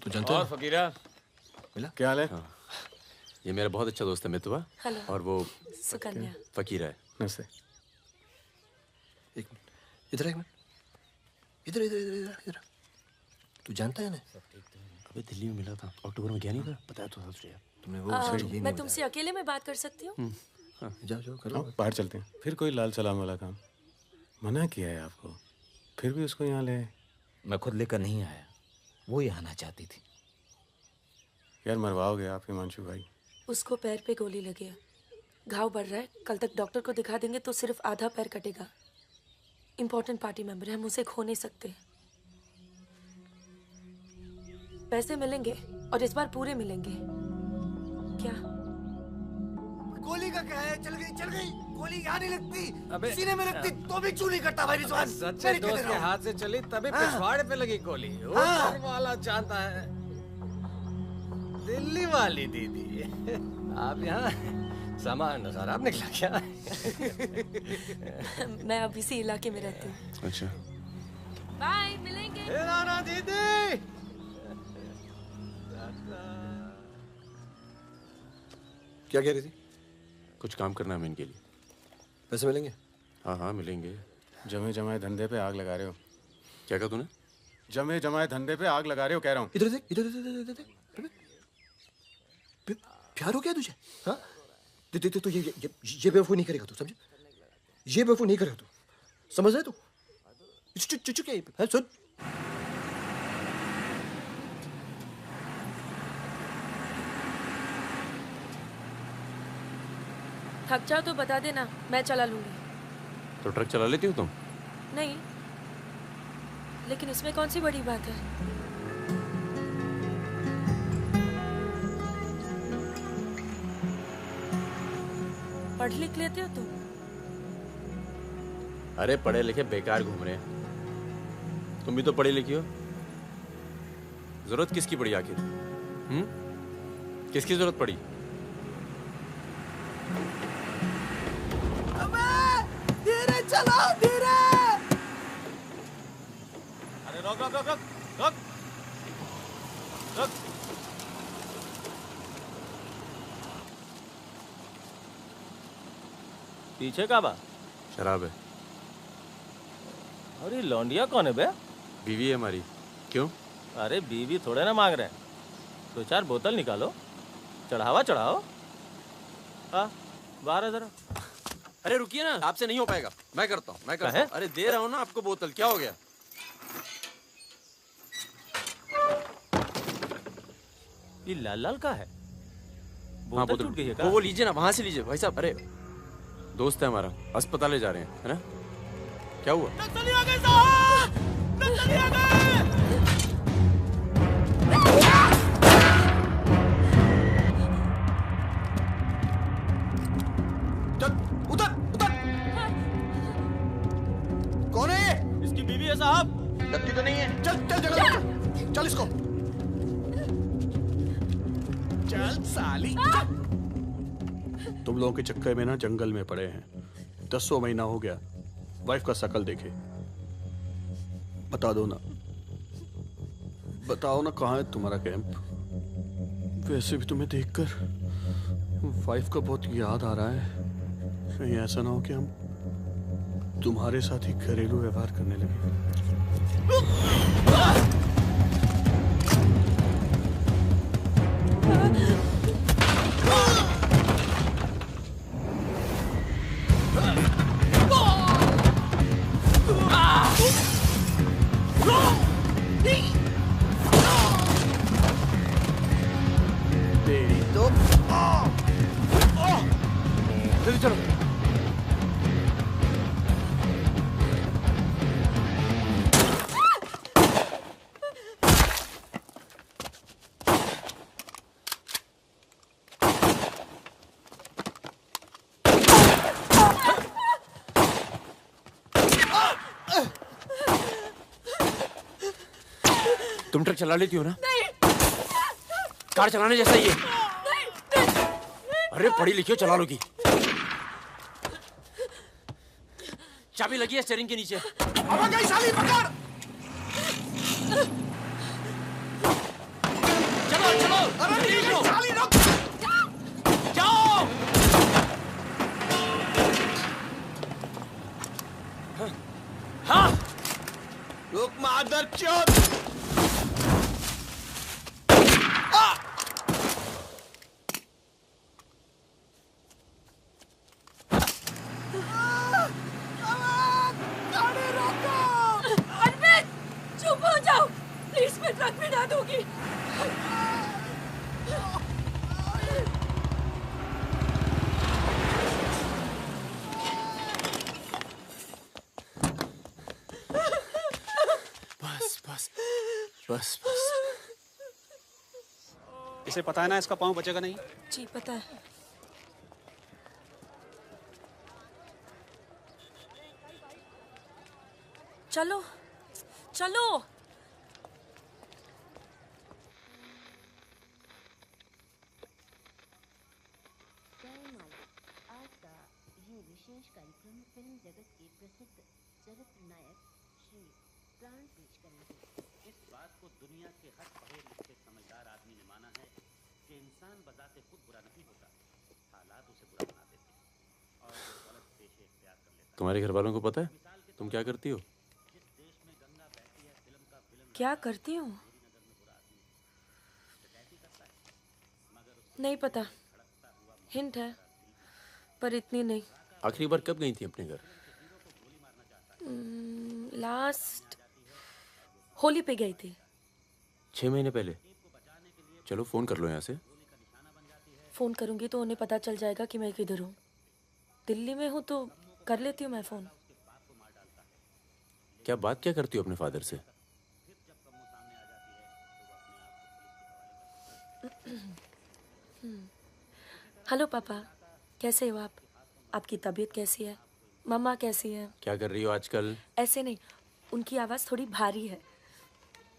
तू जानते और फकीरा मिला? क्या हाल है? हाँ। ये मेरा बहुत अच्छा दोस्त है मितवा। हेलो। और वो सुकन्या। फकीरा है। नमस्ते। एक मिनट, इधर एक मिनट, इधर इधर इधर इधर। तू जानता है ना? अबे दिल्ली में मिला था, अक्टूबर में गया नहीं था, बताया तो था तुझे। तुमने वो मैं तुमसे अकेले में बात कर सकती हूँ? जाओ जाओ करो। बाहर चलते हैं। फिर कोई लाल सलाम वाला काम। मना किया है आपको, फिर भी उसको यहाँ ले। मैं खुद लेकर नहीं आया, वो ही आना चाहती थी। यार मरवाओगे आप हिमांशु भाई। उसको पैर पे गोली लगी है, घाव बढ़ रहा है। कल तक डॉक्टर को दिखा देंगे तो सिर्फ आधा पैर कटेगा। इम्पोर्टेंट पार्टी मेंबर है, हम उसे खो नहीं सकते। पैसे मिलेंगे और इस बार पूरे मिलेंगे। क्या गोली का क्या है? चल गई गोली यहाँ नहीं लगती, सीने में लगती तो भी चू नहीं करता भाई रिजवान। सच्चे दोस्त के हाथ से चली तभी पिछवाड़े पे लगी गोली। ऊपर वाला जानता है। दिल्ली वाली दीदी, आप यहाँ सामान नजारा निकला क्या? मैं अब इसी इलाके में रहती हूँ। अच्छा। बाय, मिलेंगे। दीदी। क्या कह रही थी? कुछ काम करना है इनके लिए। पैसे मिलेंगे? हाँ हाँ मिलेंगे। जमे जमाए धंधे पे आग लगा रहे हो। क्या कहा तूने? जमे जमाए धंधे पे आग लगा रहे हो कह रहा हूँ। इधर देख, इधर इधर इधर। प्यार हो गया तुझे? हाँ? तो ये बेवकूफ नहीं करेगा तू, समझे? ये बेवकूफ नहीं करेगा तू, समझ रहे तू? चुप क्या? सुन, थक जाओ तो बता देना, मैं चला लूंगी। तो ट्रक चला लेती हो तुम? नहीं, लेकिन इसमें कौन सी बड़ी बात है? पढ़ लिख लेते हो तुम? अरे पढ़े लिखे बेकार घूम रहे हैं। तुम भी तो पढ़ी लिखी हो। जरूरत किसकी पड़ी आखिर? किसकी जरूरत पड़ी? धीरे चलाओ, धीरे। अरे रोक रोक रोक रोक रोक रोक। पीछे का बा? शराब है। अरे लौंडिया कौन है बे? बीवी है हमारी। क्यों? अरे बीवी थोड़े ना मांग रहे हैं, 2-4 बोतल निकालो, चढ़ावा चढ़ाओ। हाँ बाहर है जरा। अरे रुकिए ना, आपसे नहीं हो पाएगा। मैं करता हूँ। अरे दे रहा हूँ ना आपको बोतल, क्या हो गया? ये लाल लाल का है? हाँ बोतल टूट गई है क्या? वो लीजिए ना, वहां से लीजिए भाई साहब। अरे दोस्त है हमारा, अस्पताल ले जा रहे हैं, है ना? क्या हुआ? नक्सली आ गए साहब! नक्सली आ गए! कौन है ये? इसकी बीवी है साहब। लगती तो नहीं है। चल चल जगह चल इसको। चल साली। तुम लोगों के चक्कर में ना जंगल में पड़े हैं। 10 महीना हो गया, वाइफ का शकल देखे। बता दो ना, बताओ ना कहाँ है तुम्हारा कैंप? वैसे भी तुम्हें देखकर वाइफ का बहुत याद आ रहा है। कहीं ऐसा ना हो कि हम तुम्हारे साथ ही घरेलू व्यवहार करने लगे। तेरी तो जल्दी चलो। तुम ट्रक चला लेती हो ना? कार चलाने जैसा ही है। अरे पढ़ी लिखी हो, चला लोगी। चाबी लगी है स्टीयरिंग के नीचे। अब गई साली, पकड़! चलो चलो। अरे रुको। साली रुक! जाओ। हाँ। रुक मादर चोद। चुप हो जाओ प्लीज, मैं ट्रक में ना दूंगी। बस बस बस बस। इसे पता है ना इसका पाँव बचेगा नहीं। जी पता है। चलो चलो। आज का ये विशेष कार्यक्रम फिल्म जगत के प्रसिद्ध चरित्र नायक श्री प्राण पेश करेंगे। इस बात को दुनिया के हर पढ़े लिखे समझदार आदमी ने माना है कि इंसान बजाते खुद बुरा नहीं होता, हालात उसे बुरा बना देते हैं और वो गलत पेशे इख्तियार कर लेता है। तुम्हारे घर वालों को पता है तुम क्या करती हो? क्या करती हूँ? नहीं पता, हिंट है पर इतनी नहीं। आखिरी बार कब गई थी अपने घर? लास्ट होली पे गई थी। 6 महीने पहले। चलो फोन कर लो यहाँ से। फोन करूंगी तो उन्हें पता चल जाएगा कि मैं किधर हूँ। दिल्ली में हूँ तो कर लेती हूँ मैं फोन। क्या बात क्या करती हो अपने फादर से? हेलो पापा, कैसे हो आप? आपकी तबीयत कैसी है? मम्मा कैसी है? क्या कर रही हो आजकल? ऐसे नहीं, उनकी आवाज़ थोड़ी भारी है।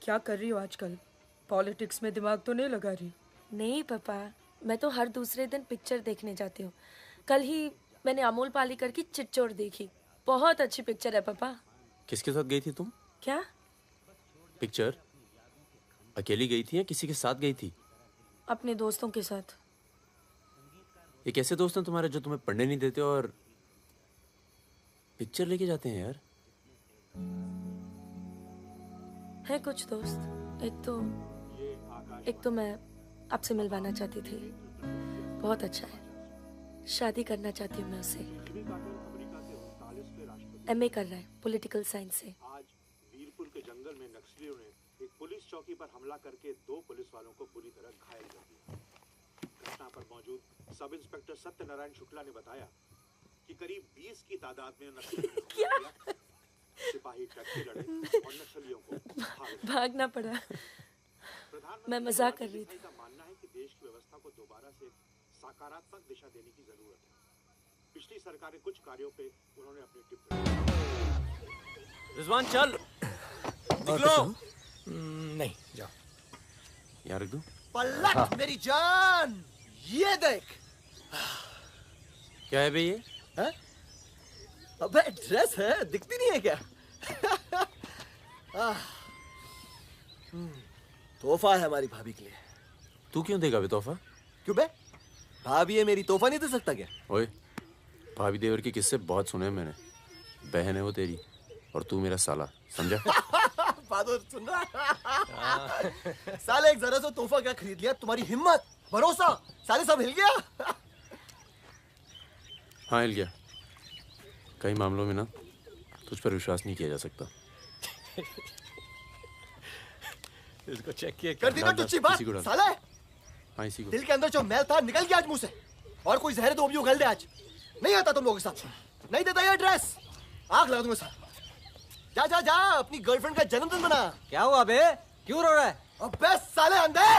क्या कर रही हो आजकल? पॉलिटिक्स में दिमाग तो नहीं लगा रही? नहीं पापा, मैं तो हर दूसरे दिन पिक्चर देखने जाती हूँ। कल ही मैंने अमोल पालेकर की चिट्चोर देखी। बहुत अच्छी पिक्चर है पापा। किसके साथ गई थी तुम? क्या? पिक्चर अकेली गई थी या किसी के साथ गई थी? अपने दोस्तों के साथ। ये कैसे दोस्त हैं तुम्हारे जो तुम्हें पढ़ने नहीं देते और पिक्चर लेके जाते हैं यार? है कुछ दोस्त। एक तो मैं आपसे मिलवाना चाहती थी। बहुत अच्छा है, शादी करना चाहती हूँ मैं उससे। MA कर रहा है पॉलिटिकल साइंस से। आज वीरपुर के जंगल में नक्सलियों ने एक पुलिस चौकी पर हमला करके 2 पुलिस वालों को बुरी तरह घायल कर दिया। घटना पर मौजूद सब इंस्पेक्टर सत्यनारायण शुक्ला ने बताया कि करीब 20 की तादाद में नक्सली सिपाही टक्के लड़े और नक्सलियों को भागना पड़ा। मैं मजाक कर रही थी। का मानना है कि देश की व्यवस्था को दोबारा से सकारात्मक दिशा देने की जरूरत है। पिछली सरकार के कुछ कार्यों पे उन्होंने अपनी टिप्पणी। रिजवान चल निकलो। नहीं जाओ। यहाँ रख दूं? पलट मेरी जान, ये देख। क्या है बे ये? है? अबे ड्रेस है, दिखती नहीं है क्या? तोहफा है हमारी भाभी के लिए। तू क्यों देगा बे तोहफा? क्यों बे? भाभी है मेरी, तोहफा नहीं दे सकता क्या? ओए, भाभी देवर के किस्से बहुत सुने हैं मैंने। बहन है वो तेरी और तू मेरा साला, समझा? बहादुर सुन रहा? साले एक जरा सा तोहफा क्या खरीद लिया? तुम्हारी हिम्मत, भरोसा, साले सब हिल गया। हाँ हिल गया। कई मामलों में ना तुझ पर विश्वास नहीं किया जा सकता। इसको चेक किए कर दी ना टुच्ची बात साले। हाँ इसी को। दिल के अंदर जो मैल था निकल गया आज मुंह से। और कोई जहर दो भी उगल दे आज। नहीं आता तुम लोगों के साथ। नहीं देता ये ड्रेस। आग लगा दूंगा साथ। जा जा जा अपनी गर्लफ्रेंड का जन्मदिन मना। क्या हुआ बे? क्यों रो रहा है? अबे साले अंधे,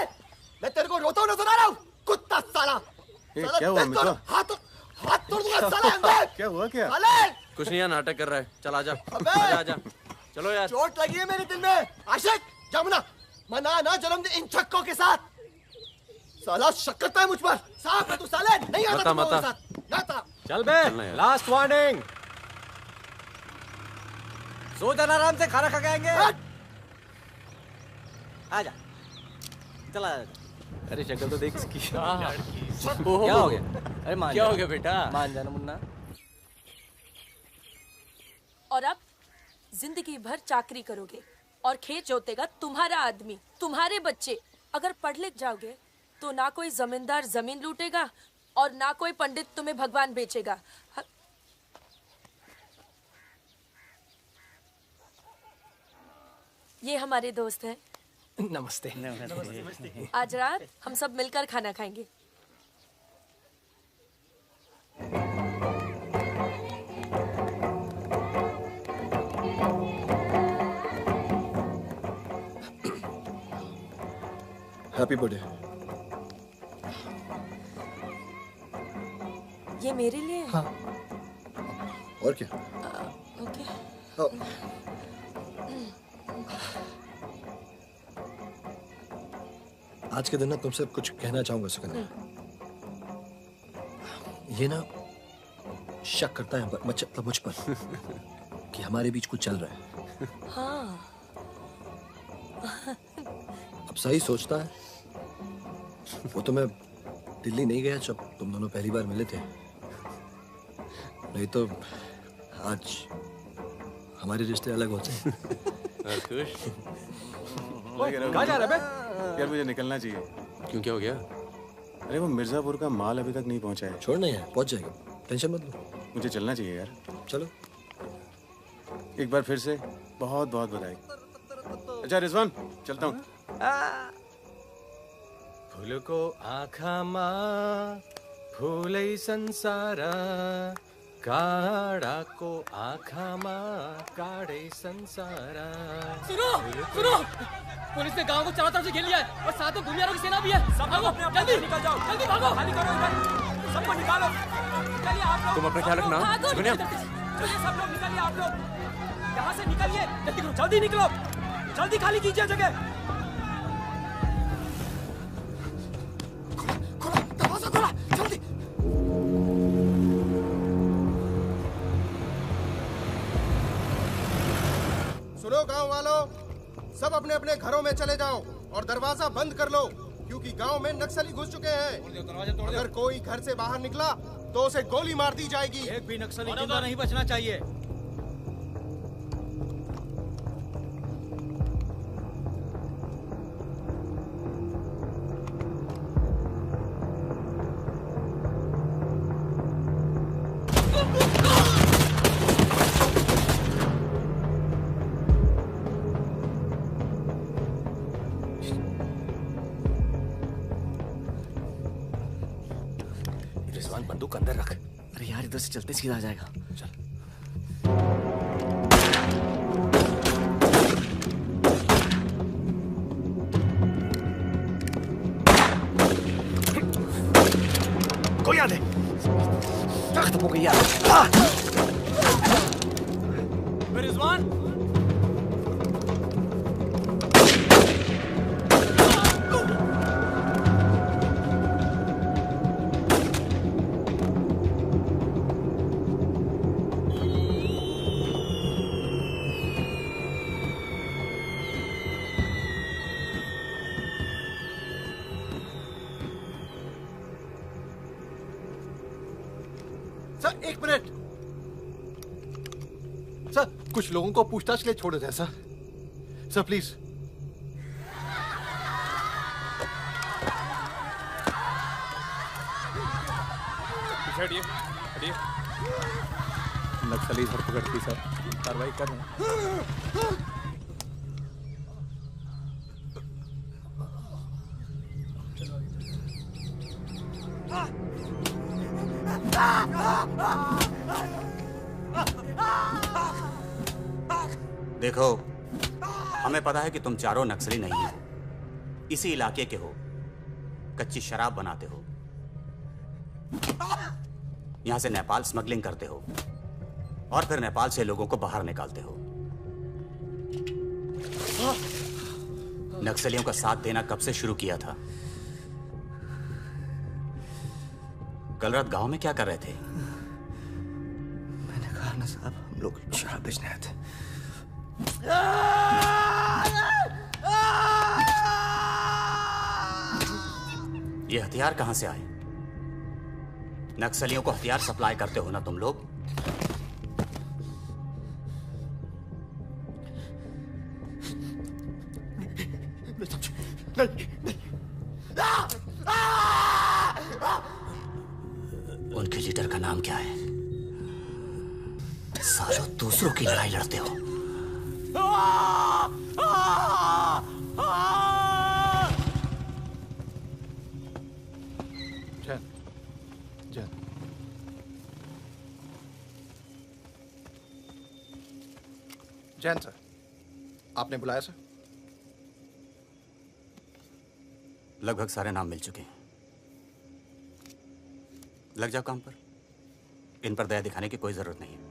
मैं तेरे को रोता हुआ नजर आ रहा हूँ। कुत्ता साला। क्या हुआ मित्र? हाथ तोड़ दूंगा साले अंधे। क्या हुआ क्या? साले कुछ नहीं यार, नाटक कर रहा है। चल आजा आजा। चलो यार। चोट लगी है मेरे दिल में। आशिक जमुना मना ना जन्मदिन इन छक्कों के साथ। साला शक करता है मुझ पर। साफ है तू साले। नहीं आता तुम लोगों के साथ। नाता। चल बे, लास्ट वार्निंग। सो जाना आराम से, खाना खा के आएंगे। आजा चला जा। अरे शक्ल तो देख इसकी। क्या हो गया? अरे मान क्या हो गया बेटा? मान जाना मुन्ना। और अब जिंदगी भर चाकरी करोगे और खेत जोतेगा तुम्हारा आदमी, तुम्हारे बच्चे। अगर पढ़ लिख जाओगे तो ना कोई जमींदार जमीन लूटेगा और ना कोई पंडित तुम्हें भगवान बेचेगा। ये हमारे दोस्त हैं। नमस्ते। नमस्ते। आज रात हम सब मिलकर खाना खाएंगे। Happy birthday. ये मेरे लिए? हाँ। और क्या? ओके। आज के दिन ना तुमसे कुछ कहना चाहूंगा सुकन्या। ये ना शक करता है मतलब मुझ पर कि हमारे बीच कुछ चल रहा है। हाँ। अब सही सोचता है। वो तो मैं दिल्ली नहीं गया जब तुम दोनों पहली बार मिले थे। नहीं तो आज हमारे रिश्ते अलग होते। खुश? कहाँ जा रहा है बे? यार मुझे निकलना चाहिए। क्यों, क्या हो गया? अरे वो मिर्जापुर का माल अभी तक नहीं पहुंचा है। छोड़ नहीं है, पहुंच जाएगा, टेंशन मत लो। मुझे चलना चाहिए यार। चलो। एक बार फिर से बहुत बहुत बधाई। अच्छा रिजवान, चलता हूँ। फूल को आखा मा फूलै संसार, काड़ा को आखा मा काड़े संसार। सुनो सुनो, पुलिस ने गांव को चारों तरफ से घेर लिया है और साथ में भूमियारों की सेना भी है। सब भागो, जल्दी निकल जाओ, जल्दी भागो, खाली करो इधर, सबको निकालो। चलिए आप लोग, तुम अपना ख्याल रखना। सुकन्या, चलिए सब लोग निकलिए, आप लोग यहाँ से निकलिए, जल्दी करो, जल्दी निकलो, जल्दी खाली कीजिए जगह। खोला, दरवाजा खोला, जल्दी। सुनो गांव वालों, सब अपने अपने घरों में चले जाओ और दरवाजा बंद कर लो, क्योंकि गांव में नक्सली घुस चुके हैं। अगर कोई घर से बाहर निकला तो उसे गोली मार दी जाएगी। एक भी नक्सली जिंदा नहीं बचना चाहिए। अबे यार इधर से चलते सीधा आ जाएगा। चल। कोई याद है? खत्म हो गई यार। रिजवान सर एक मिनट। सर कुछ लोगों को पूछताछ के लिए छोड़ दें सर। Sir please. हटिए हटिए। नक्सली धरपकड़ की सर, कार्रवाई कर रहे हैं। देखो, हमें पता है कि तुम चारों नक्सली नहीं हो, इसी इलाके के हो, कच्ची शराब बनाते हो, यहां से नेपाल स्मगलिंग करते हो और फिर नेपाल से लोगों को बाहर निकालते हो। नक्सलियों का साथ देना कब से शुरू किया था? कल रात गांव में क्या कर रहे थे? मैंने कहा ना साहब, हम लोग शराब बेचने आए थे। ये हथियार कहां से आए? नक्सलियों को हथियार सप्लाई करते हो ना तुम लोग? उनके लीडर का नाम क्या है? सालों दूसरों की लड़ाई लड़ते हो। जैन सर, आपने बुलाया सर? लगभग सारे नाम मिल चुके हैं। लग जाओ काम पर। इन पर दया दिखाने की कोई जरूरत नहीं है।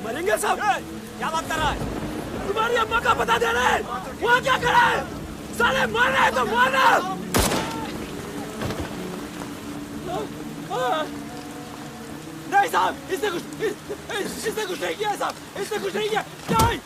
मरेंगे सब। क्या बात कर रहा है? तुम्हारी अम्मा का पता दे रहे हैं। वहाँ क्या कर रहा है? साले मर रहे तो मारना। नहीं साहब, इसने कुछ नहीं किया साहब, इसने कुछ नहीं किया। नहीं।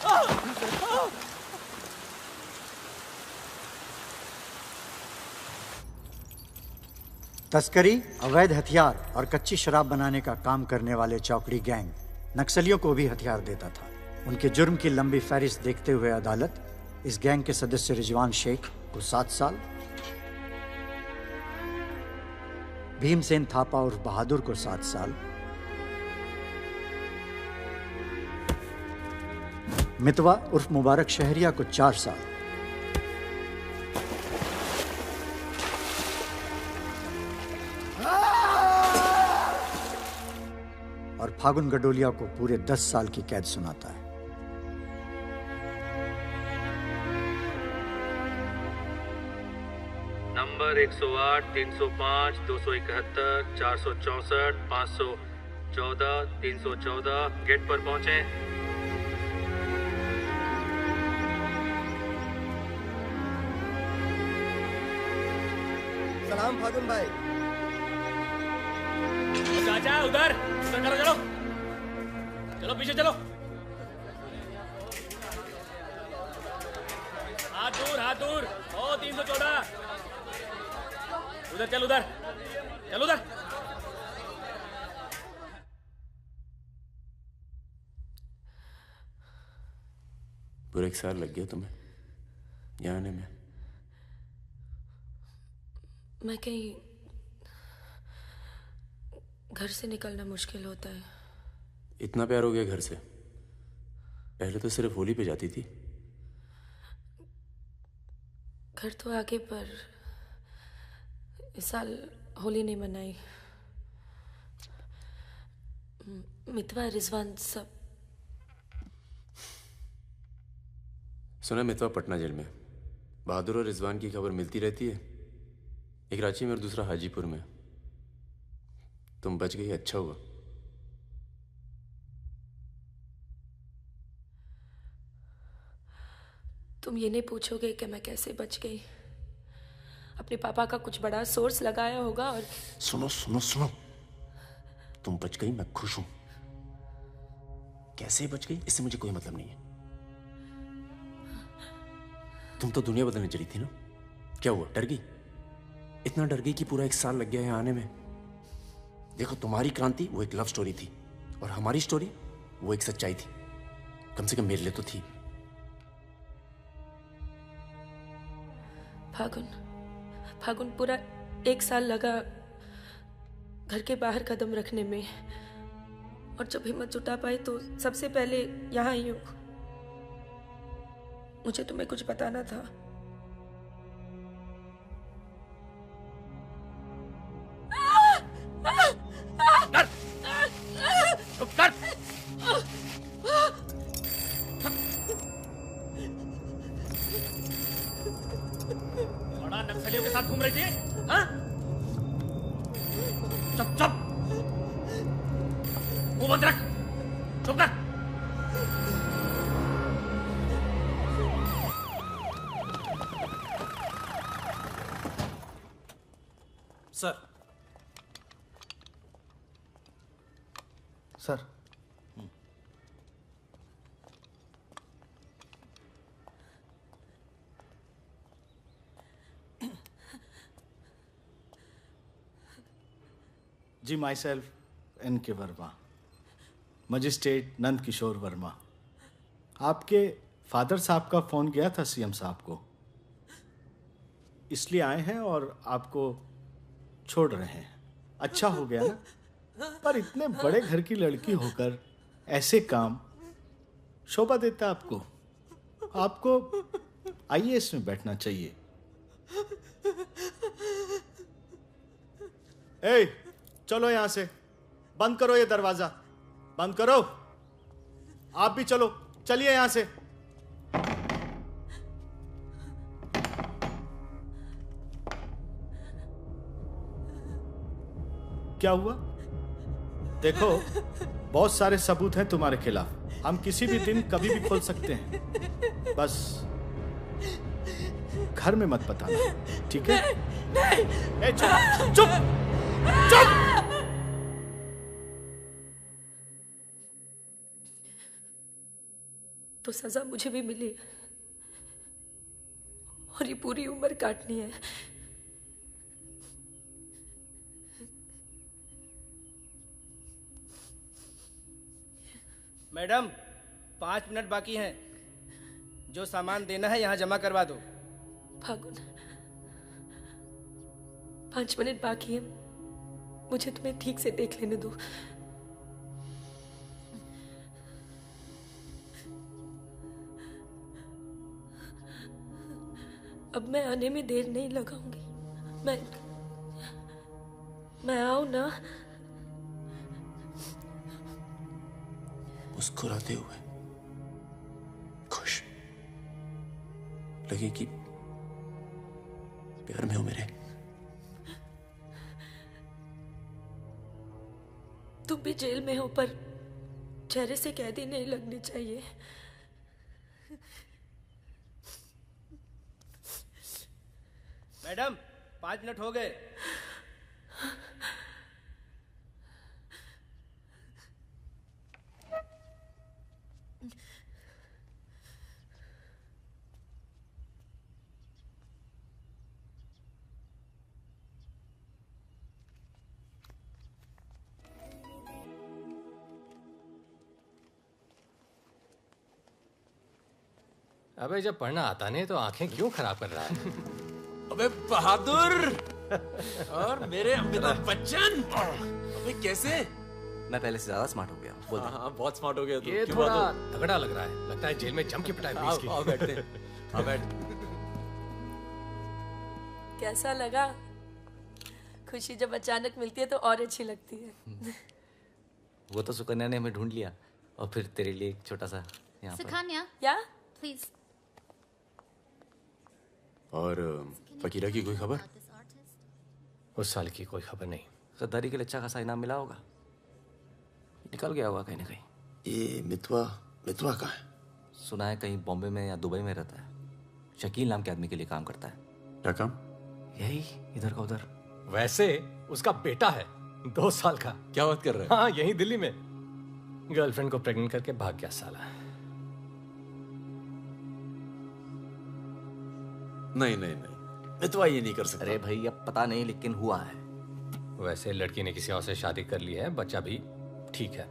तस्करी, अवैध हथियार और कच्ची शराब बनाने का काम करने वाले चौकड़ी गैंग नक्सलियों को भी हथियार देता था। उनके जुर्म की लंबी फहरिस्त देखते हुए अदालत इस गैंग के सदस्य रिजवान शेख को 7 साल, भीमसेन थापा उर्फ बहादुर को 7 साल, मितवा उर्फ मुबारक शहरिया को 4 साल और फागुन गडोलिया को पूरे 10 साल की कैद सुनाता है। नंबर 108 305 271 464 514 314 गेट पर पहुंचे। सलाम फागुन भाई। चाचा उधर चलो चलो चलो पीछे चलो। हाथ दूर। ओ 314 उधर चल उधर। पूरे 1 साल लग गया तुम्हें यहाँ आने में। मैं कहीं घर से निकलना मुश्किल होता है। इतना प्यार हो गया घर से? पहले तो सिर्फ होली पे जाती थी। घर तो आगे पर इस साल होली नहीं मनाई। मितवा रिजवान सब। सुना मितवा पटना जेल में। बहादुर और रिजवान की खबर मिलती रहती है, एक रांची में और दूसरा हाजीपुर में। तुम बच गई, अच्छा हुआ। तुम ये नहीं पूछोगे कि मैं कैसे बच गई? अपने पापा का कुछ बड़ा सोर्स लगाया होगा और सुनो, तुम बच गई, मैं खुश हूं। कैसे बच गई इससे मुझे कोई मतलब नहीं है। तुम तो दुनिया बदलने चली थी ना, क्या हुआ? डर गई? इतना डर गई कि पूरा 1 साल लग गया है आने में। देखो, तुम्हारी क्रांति वो एक लव स्टोरी थी और हमारी स्टोरी वो एक सच्चाई थी। कम से कम मेरे लिए तो थी। फागुन पूरा 1 साल लगा घर के बाहर कदम रखने में, और जब हिम्मत जुटा पाई तो सबसे पहले यहाँ आई हूँ। मुझे तुम्हें कुछ बताना था। बड़ा नक्सलियों के साथ घूम रही थी, हाँ? चुप मुंह बंद रख, चुप कर। Sir ji, myself N.K. Verma, magistrate Nand Kishore Verma. आपके फादर साहब का फ़ोन गया था सीएम साहब को, इसलिए आए हैं और आपको छोड़ रहे हैं। अच्छा हो गया ना, पर इतने बड़े घर की लड़की होकर ऐसे काम शोभा देता आपको। आपको IAS में बैठना चाहिए। ए, चलो यहां से, बंद करो ये दरवाजा, बंद करो। आप भी चलो, चलिए यहां से। क्या हुआ? देखो, बहुत सारे सबूत हैं तुम्हारे खिलाफ। हम किसी भी दिन कभी भी खोल सकते हैं। बस घर में मत बताना, ठीक है? ए, चुप। तो सजा मुझे भी मिली है और ये पूरी उम्र काटनी है। मैडम, 5 मिनट बाकी हैं। जो सामान देना है यहाँ जमा करवा दो। फागुन, 5 मिनट बाकी है, मुझे तुम्हें ठीक से देख लेने दो। अब मैं आने में देर नहीं लगाऊंगी। मैं आऊं ना? मुस्कुराते हुए, खुश, लगे कि प्यार में हो मेरे। तुम भी जेल में हो, पर चेहरे से कैदी नहीं लगनी चाहिए। मैडम 5 मिनट हो गए। अबे जब पढ़ना आता नहीं तो आंखें क्यों खराब कर रहा है? अबे बहादुर और मेरे अमिताभ बच्चन, अबे कैसे? मैं पहले से ज्यादा स्मार्ट हो गया। बोल दे। हाँ बहुत स्मार्ट हो गया तू। ये थोड़ा तगड़ा लग रहा है, लगता है जेल में जम के पिटाई हुई इसकी। आओ बैठते हैं। आओ बैठ। कैसा लगा? खुशी जब अचानक मिलती है तो और अच्छी लगती है। वो तो सुकन्या ने हमें ढूंढ लिया और फिर तेरे लिए एक छोटा सा यहाँ पर। सुकन्या, या प्लीज। और फकीरा की कोई खबर? उस साल की कोई खबर नहीं। गद्दारी के लिए अच्छा खासा इनाम मिला होगा, निकल गया होगा कहीं ना कहीं। ये मितवा कहाँ है? सुना है कहीं बॉम्बे में या दुबई में रहता है। शकील नाम के आदमी के लिए काम करता है। क्या काम? यही इधर का उधर। वैसे उसका बेटा है 2 साल का। क्या बात कर रहा है? हाँ यही दिल्ली में गर्लफ्रेंड को प्रेग्नेंट करके भाग गया साला। नहीं मितवा ये नहीं कर सकता। अरे भाई अब पता नहीं, लेकिन हुआ है। वैसे लड़की ने किसी और से शादी कर ली है, बच्चा भी ठीक है।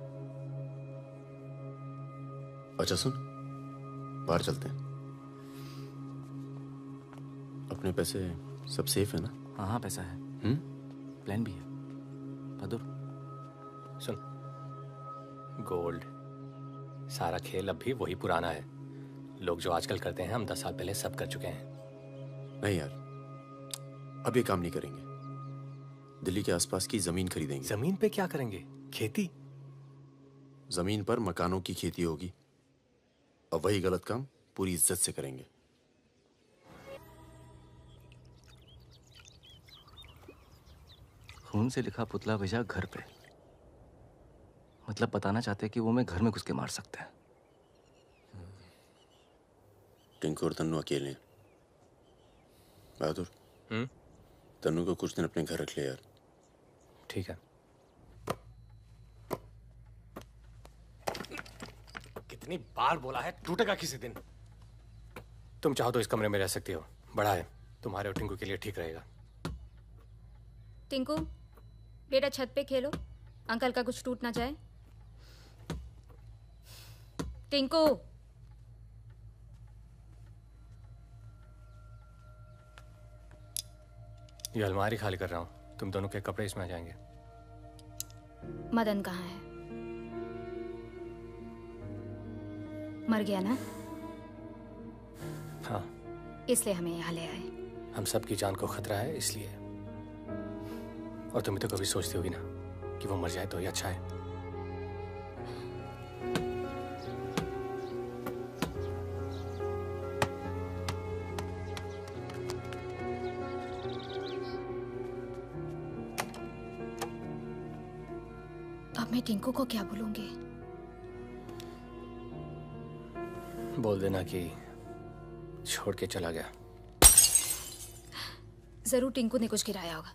अच्छा सुन, बाहर चलते हैं। अपने पैसे सब सेफ है ना? हाँ पैसा है। प्लान भी है। बहादुर सुन, गोल्ड सारा खेल अब भी वही पुराना है। लोग जो आजकल करते हैं हम 10 साल पहले सब कर चुके हैं। नहीं यार, अब ये काम नहीं करेंगे। दिल्ली के आसपास की जमीन खरीदेंगे। जमीन पे क्या करेंगे? खेती? जमीन पर मकानों की खेती होगी और वही गलत काम पूरी इज्जत से करेंगे। खून से लिखा पुतला भेजा घर पे, मतलब बताना चाहते कि वो मैं घर में घुस के मार सकते हैं। टिंकू और तन्नू अकेले हैं। बहादुर, तन्नू को कुछ दिन अपने घर रख ले यार। ठीक है। कितनी बार बोला है, टूटेगा किसी दिन। तुम चाहो तो इस कमरे में रह सकती हो, बड़ा है, तुम्हारे और टिंकू के लिए ठीक रहेगा। टिंकू बेटा छत पे खेलो, अंकल का कुछ टूट ना जाए। टिंकू ये अलमारी खाली कर रहा हूँ, तुम दोनों के कपड़े इसमें आ जाएंगे। मदन कहाँ है? मर गया ना? हाँ, इसलिए हमें यहाँ ले आए। हम सबकी जान को खतरा है इसलिए। और तुम तो कभी सोचती होगी ना कि वो मर जाए तो ही अच्छा है। अब मैं टिंकू को क्या बोलूंगी? बोल देना कि छोड़ के चला गया। जरूर टिंकू ने कुछ गिराया होगा।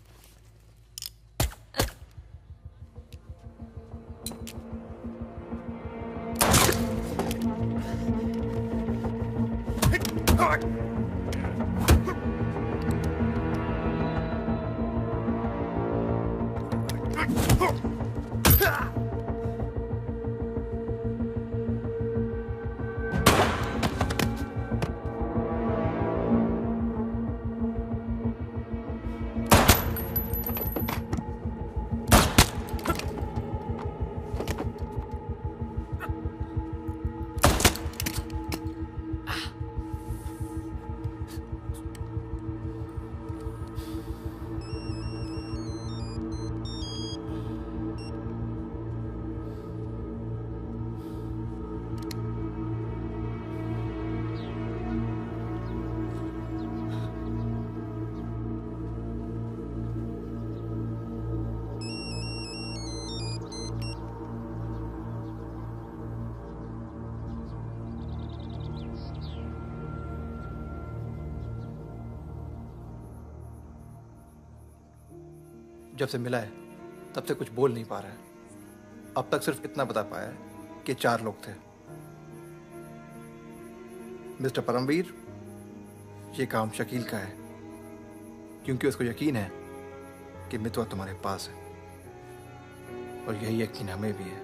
जब से मिला है तब से कुछ बोल नहीं पा रहा है। अब तक सिर्फ इतना बता पाया है कि 4 लोग थे। मिस्टर परमवीर, ये काम शकील का है, क्योंकि उसको यकीन है कि मितवा तुम्हारे पास है, और यही यकीन हमें भी है।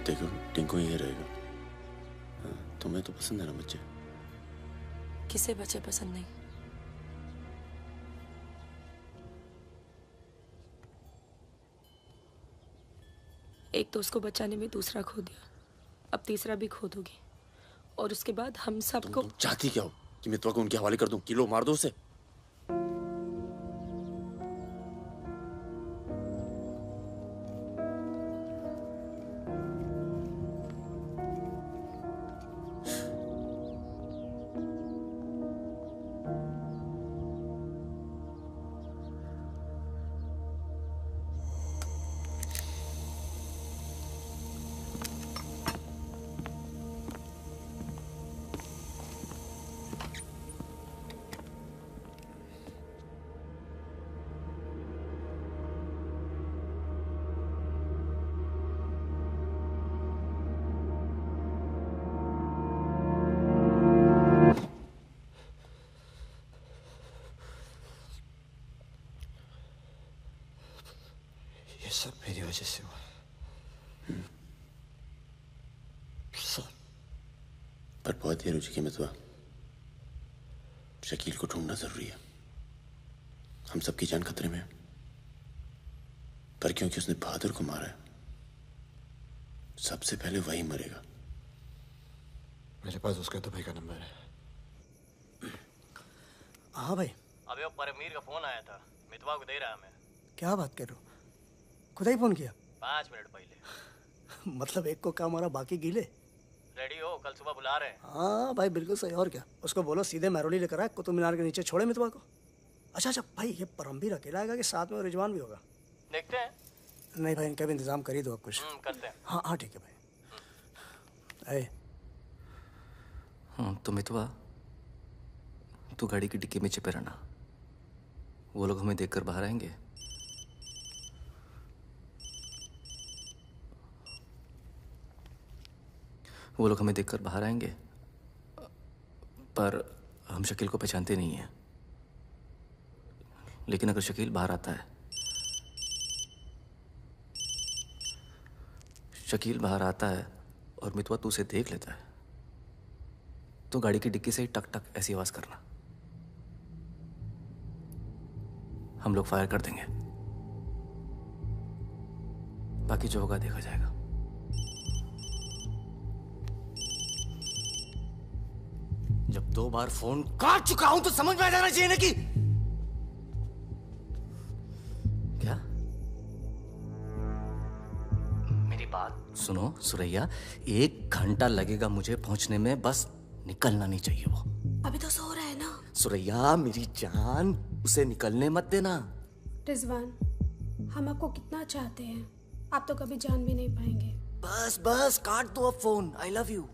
देखो टिंकू यही रहेगा। हाँ, तुम्हें तो पसंद है ना बच्चे? किसे बच्चे पसंद नहीं? एक तो उसको बचाने में दूसरा खो दिया, अब तीसरा भी खो दोगी, और उसके बाद हम सबको। तुम चाहती क्या हो कि मितवा को उनके हवाले कर दूं? किलो मार दो उसे। सब मेरी वजह से हुआ। सब। पर बहुत देर हो चुकी है मितवा। शकील को ढूंढना जरूरी है। हम सबकी जान खतरे में है, पर क्योंकि उसने बहादुर को मारा है, सबसे पहले वही मरेगा। मेरे पास उसका दुबई का नंबर है। हाँ भाई। अबे वो परमीर का फोन आया था, मितवा को दे रहा है हमें। क्या बात कर रहे हो? खुदा ही फोन किया? 5 मिनट पहले। मतलब एक को काम हमारा बाकी गीले। रेडी हो, कल सुबह बुला रहे हैं। हाँ भाई बिल्कुल सही। और क्या, उसको बोलो सीधे महरौली लेकर आए, कुतुब मीनार के नीचे छोड़े मितवा को। अच्छा भाई, ये परमवीर अकेला आएगा कि साथ में रिजवान भी होगा? देखते हैं। नहीं भाई, इनका भी इंतजाम कर ही दो आप कुछ। करते हैं। हाँ हाँ ठीक है भाई। तो मितवा, तू गाड़ी की डिक्की में छिपे रहना, वो लोग हमें देखकर बाहर आएंगे। वो लोग हमें देखकर बाहर आएंगे, पर हम शकील को पहचानते नहीं हैं। लेकिन अगर शकील बाहर आता है, शकील बाहर आता है और मितवा तू उसे देख लेता है, तो गाड़ी की डिक्की से ही टक टक ऐसी आवाज करना। हम लोग फायर कर देंगे, बाकी जो होगा देखा जाएगा। जब 2 बार फोन काट चुका हूं तो समझ में आ जाना चाहिए ना कि क्या। मेरी बात सुनो सुरैया, 1 घंटा लगेगा मुझे पहुंचने में, बस निकलना नहीं चाहिए वो। अभी तो सो रहा है ना। सुरैया मेरी जान, उसे निकलने मत देना। रिजवान, हम आपको कितना चाहते हैं, आप तो कभी जान भी नहीं पाएंगे। बस बस काट दो अब फोन। I love you.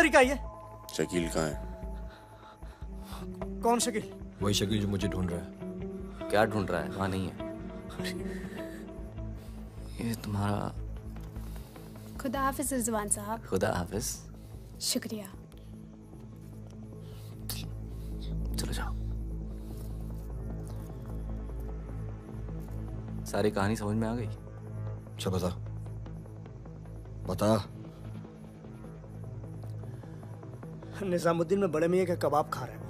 तरीका है ये? शकील कहाँ है? कौन शकील? वही शकील जो मुझे ढूंढ रहा है। क्या ढूंढ रहा है? वहां नहीं है। ये तुम्हारा। खुदा हाफिज रिजवान साहब। खुदा हाफिज। शुक्रिया। चलो जाओ। सारी कहानी समझ में आ गई? अच्छा बता बता। निजामुद्दीन में बड़े मियाँ का कबाब खा रहे हैं।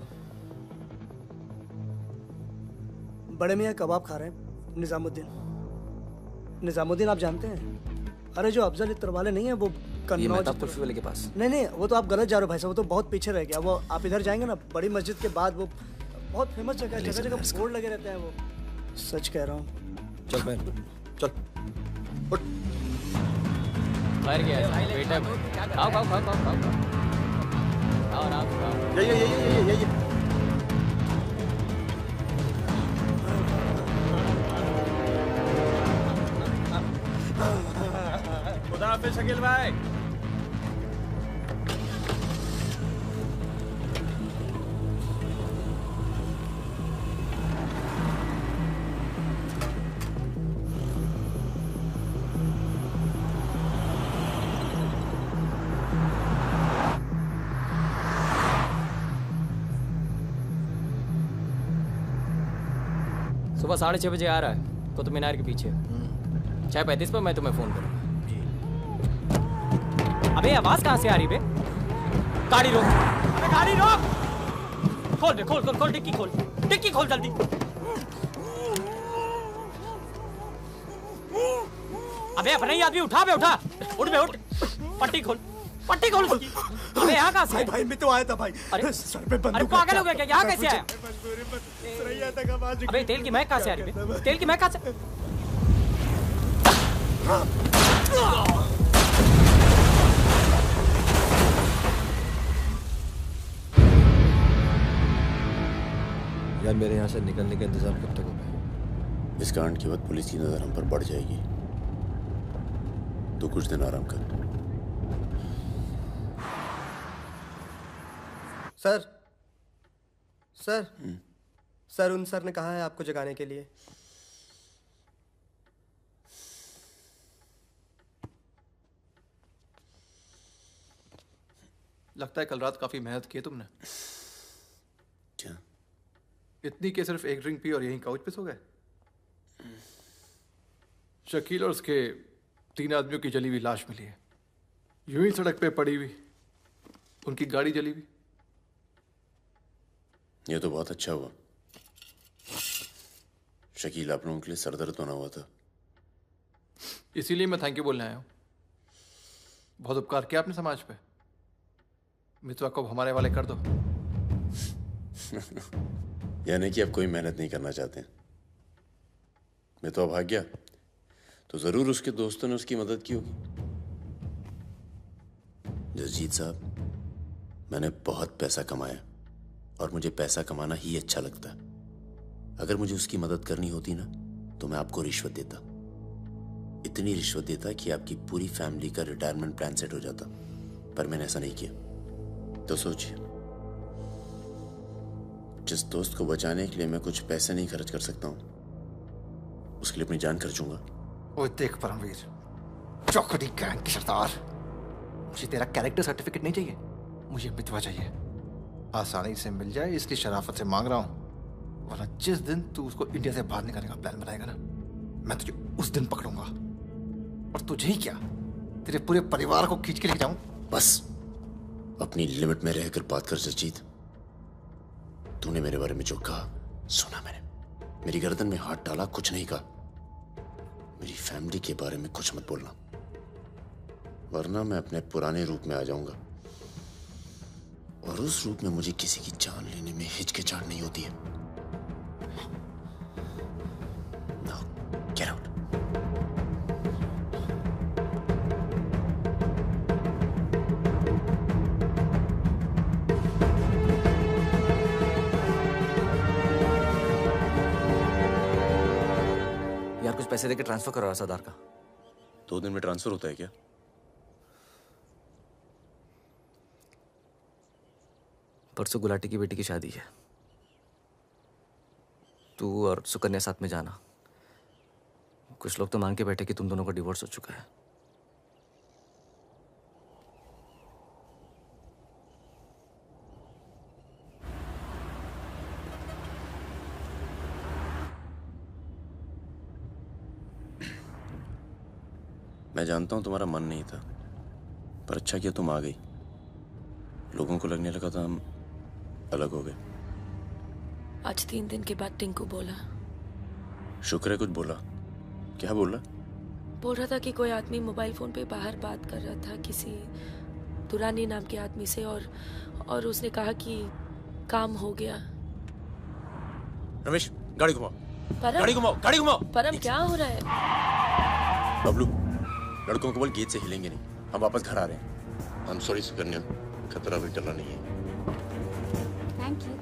बड़े मियाँ कबाब खा रहे हैं। निजामुद्दीन आप जानते हैं? अरे जो अफजल इत्र वाले नहीं है वो कन्नौज कुल्फी वाले के पास। नहीं वो तो आप गलत जा रहे हो भाई साहब। वो तो बहुत पीछे रह गया। वो आप इधर जाएंगे ना, बड़ी मस्जिद के बाद वो बहुत फेमस जगह है। जगह जगह बोर्ड लगे रहते हैं। वो सच कह रहा हूँ। चल मैं चल उठ। बाहर गया बेटा। आओ आओ आओ आओ आओ आओ। ये खुदा हाफिज शकील भाई। सुबह 6:30 बजे आ रहा है कुतुब मीनार के पीछे। 6:35 पर मैं तुम्हें फोन करूंगा। अबे आवाज कहाँ से आ रही बे? गाड़ी रोक। अबे गाड़ी रोक। खोल बे, खोल खोल खोल। डिक्की खोल, डिक्की खोल जल्दी। अबे अपना ही आदमी उठा बे, उठा। उठ बे उठ। पट्टी खोल, पट्टी खोल उसकी। अबे यहाँ कहाँ से? भाई मैं तो आया था भाई। अरे सर पे बंदूक। अरे पागल हो गया क्या? यहाँ कैसे आया? अबे अबे तेल की महक कहाँ से आ रही है? तेल की महक कहाँ से? यार मेरे यहाँ से निकलने का इंतजाम कब तक होगा? इस कांड के बाद पुलिस की नजर हम पर बढ़ जाएगी। तू कुछ दिन आराम कर। सर सर उन सर ने कहा है आपको जगाने के लिए। लगता है कल रात काफी मेहनत की है तुमने। क्या? इतनी कि सिर्फ एक ड्रिंक पी और यहीं काउच पे सो गए? शकील और उसके 3 आदमियों की जली हुई लाश मिली है, यूं ही सड़क पे पड़ी हुई। उनकी गाड़ी जली हुई। ये तो बहुत अच्छा हुआ। शकील आप लोगों के लिए सरदर्द बना हुआ था। इसीलिए मैं थैंक यू बोलने आया हूँ। बहुत उपकार किया आपने समाज पे। मितवा को हमारे वाले कर दो। यानी कि आप कोई मेहनत नहीं करना चाहते। मितवा भाग गया तो जरूर उसके दोस्तों ने उसकी मदद की होगी। जसजीत साहब, मैंने बहुत पैसा कमाया और मुझे पैसा कमाना ही अच्छा लगता है। अगर मुझे उसकी मदद करनी होती ना तो मैं आपको रिश्वत देता, इतनी रिश्वत देता कि आपकी पूरी फैमिली का रिटायरमेंट प्लान सेट हो जाता। पर मैंने ऐसा नहीं किया। तो सोचिए, जिस दोस्त को बचाने के लिए मैं कुछ पैसे नहीं खर्च कर सकता हूं, उसके लिए अपनी जान खर्चूंगा। ओए देख परमवीर, चौकड़ी गैंग की सरदार, मुझे तेरा कैरेक्टर सर्टिफिकेट नहीं चाहिए, मुझे मितवा चाहिए। आसानी से मिल जाए इसलिए शराफत से मांग रहा हूं, वरना जिस दिन तू उसको इंडिया से बाहर निकालने का प्लान बनाएगा ना, मैं तुझे उस दिन पकड़ूंगा। और तुझे ही क्या, तेरे पूरे परिवार को खींच के लेके जाऊं। बस अपनी लिमिट में रहकर बात कर जसजीत। तूने मेरे बारे में जो कहा सुना मैंने, मेरी गर्दन में हाथ डाला, कुछ नहीं कहा। मेरी फैमिली के बारे में कुछ मत बोलना, वरना मैं अपने पुराने रूप में आ जाऊंगा और उस रूप में मुझे किसी की जान लेने में हिचकिचाहट नहीं होती है। Now, get out. यार कुछ पैसे देके ट्रांसफर करो सरदार का। 2 दिन में ट्रांसफर होता है क्या? परसों गुलाटी की बेटी की शादी है। तू और सुकन्या साथ में जाना। कुछ लोग तो मान के बैठे कि तुम दोनों का डिवोर्स हो चुका है। मैं जानता हूं तुम्हारा मन नहीं था, पर अच्छा किया तुम आ गई। लोगों को लगने लगा था हम अलग हो गए। आज 3 दिन के बाद टिंकू बोला। शुक्र है कुछ बोला। क्या बोला? बोल रहा था कि कोई आदमी मोबाइल फोन पे बाहर बात कर रहा था किसी दुरानी नाम के आदमी से, और उसने कहा कि काम हो गया। रमेश, गाड़ी घुमाओ। परम, गाड़ी घुमाओ, गाड़ी घुमाओ। परम क्या हो रहा है? बबलू, लड़कों को बोल गेट से हिलेंगे नहीं, हम वापस घर आ रहे हैं। आई एम सॉरी सुकन्या, खतरा भी टला नहीं है। Thank you.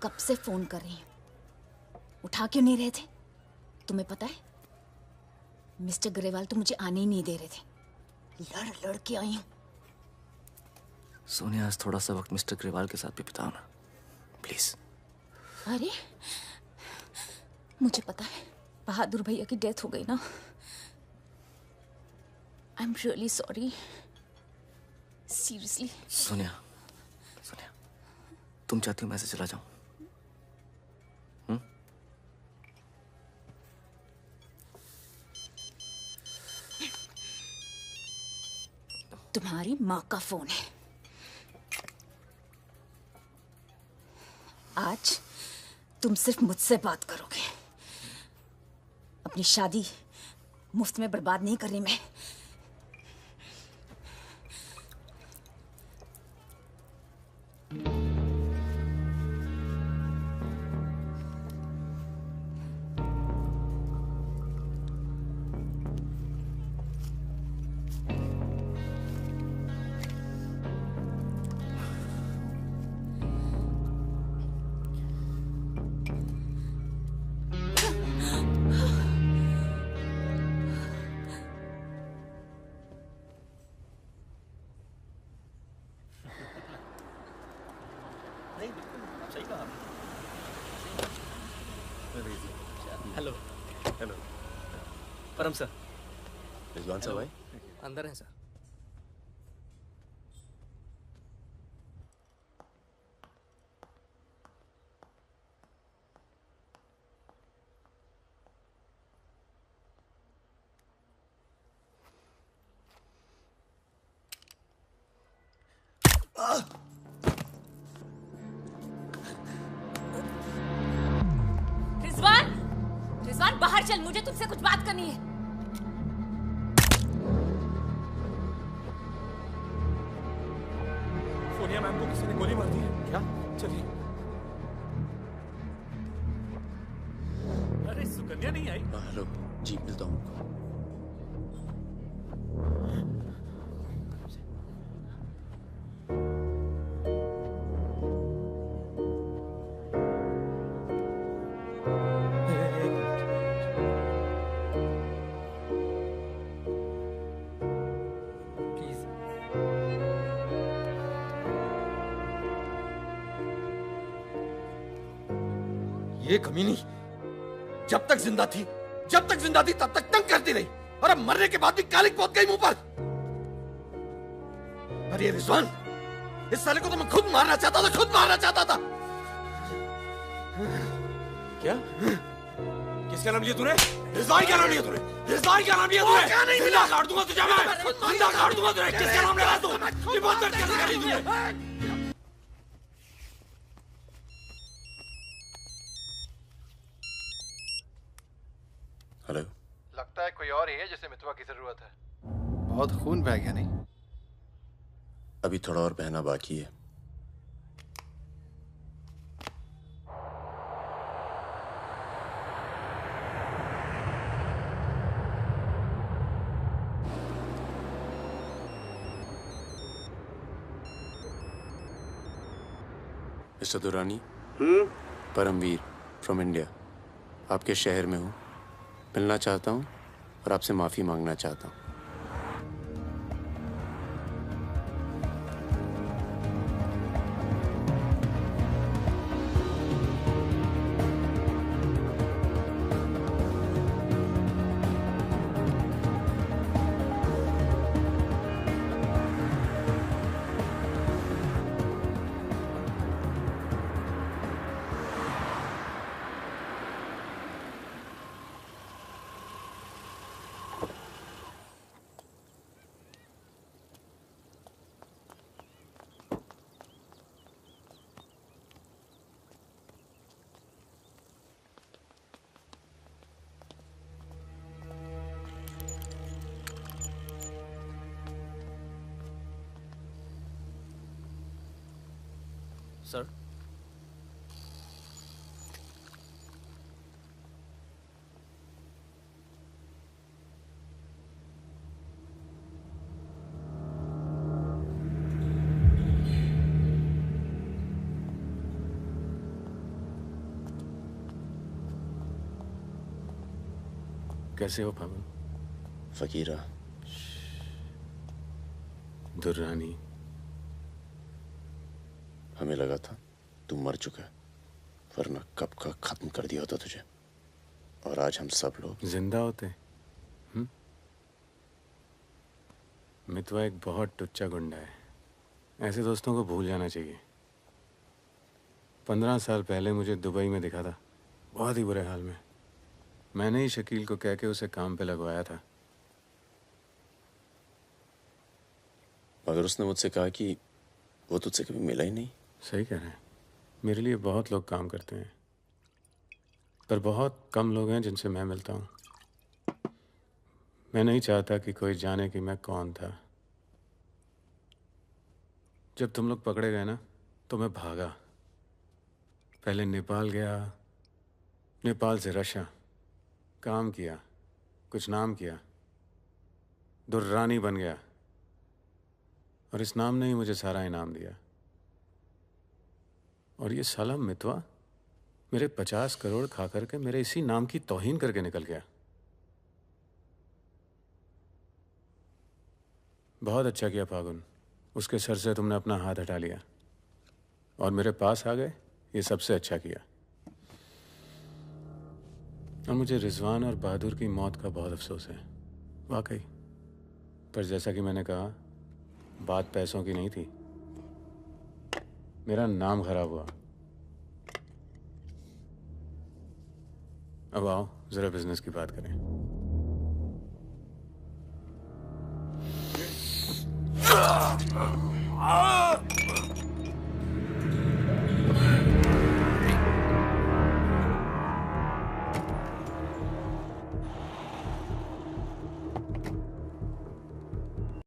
कब से फोन कर रही हूँ, उठा क्यों नहीं रहे थे? तुम्हें पता है मिस्टर ग्रेवाल तो मुझे आने ही नहीं दे रहे थे। लड़ लड़ के आई हूँ। सोनिया, आज थोड़ा सा वक्त मिस्टर ग्रेवाल के साथ भी बिताओ ना, प्लीज। अरे मुझे पता है बहादुर भैया की डेथ हो गई ना। I am really sorry, seriously. Sonia, Sonia, तुम चाहती हो मैं ऐसे चला जाऊं? तुम्हारी माँ का फोन है। आज तुम सिर्फ मुझसे बात करोगे। अपनी शादी मुफ्त में बर्बाद नहीं कर रही मैं। हेलो। हेलो परम सर। रिजवान साहब आए? अंदर हैं सर। रिजवान, रिजवान बाहर चल, मुझे तुझसे कुछ बात करनी है। सोनिया मैम को किसी ने गोली मार दी है। क्या? चलिए। अरे सुकन्या नहीं आई? हेलो जी, मिलता हूँ। ये कमीनी जब तक जिंदा थी तब तक तंग करती रही, और अब मरने के बाद भी कालिक पहुंच गई मुंह पर। अरे रिजवान, इस साले को तो मैं खुद मारना चाहता था, खुद मारना चाहता था। क्या? किसका नाम लिया तूने? रिजवान क्या नाम लिया तूने? रिजवान क्या नाम लिया तूने? क्या नहीं जिंदा काट दूंगा तुझे मैं, जिंदा काट दूंगा तुझे। किसका नाम लगा तू? ये बहुत दर्द कैसे करी तूने? हेलो। लगता है कोई और ही है जिसे मितवा की जरूरत है। बहुत खून बह गया नहीं? अभी थोड़ा और बहना बाकी है। Mister Durrani, Paramvir from India, आपके शहर में हूँ, मिलना चाहता हूँ और आपसे माफ़ी मांगना चाहता हूँ। सर, कैसे हो फागुन? फकीरा, दुर्रानी, हमें लगा था तू मर चुका है, वरना कब का खत्म कर दिया होता तुझे। और आज हम सब लोग जिंदा होते। मितवा एक बहुत टुच्चा गुंडा है, ऐसे दोस्तों को भूल जाना चाहिए। 15 साल पहले मुझे दुबई में दिखा था, बहुत ही बुरे हाल में। मैंने ही शकील को कह के उसे काम पे लगवाया था। मगर उसने मुझसे कहा कि वो तुझसे कभी मिला ही नहीं। सही कह रहे हैं, मेरे लिए बहुत लोग काम करते हैं, पर बहुत कम लोग हैं जिनसे मैं मिलता हूँ। मैं नहीं चाहता कि कोई जाने कि मैं कौन था। जब तुम लोग पकड़े गए ना, तो मैं भागा। पहले नेपाल गया, नेपाल से रशिया, काम किया, कुछ नाम किया, दुर्रानी बन गया, और इस नाम ने ही मुझे सारा इनाम दिया। और ये साला मितवा मेरे 50 करोड़ खा करके मेरे इसी नाम की तौहीन करके निकल गया। बहुत अच्छा किया फागुन, उसके सर से तुमने अपना हाथ हटा लिया और मेरे पास आ गए, ये सबसे अच्छा किया। और मुझे रिजवान और बहादुर की मौत का बहुत अफसोस है, वाकई। पर जैसा कि मैंने कहा, बात पैसों की नहीं थी, मेरा नाम खराब हुआ। अब आओ जरा बिजनेस की बात करें।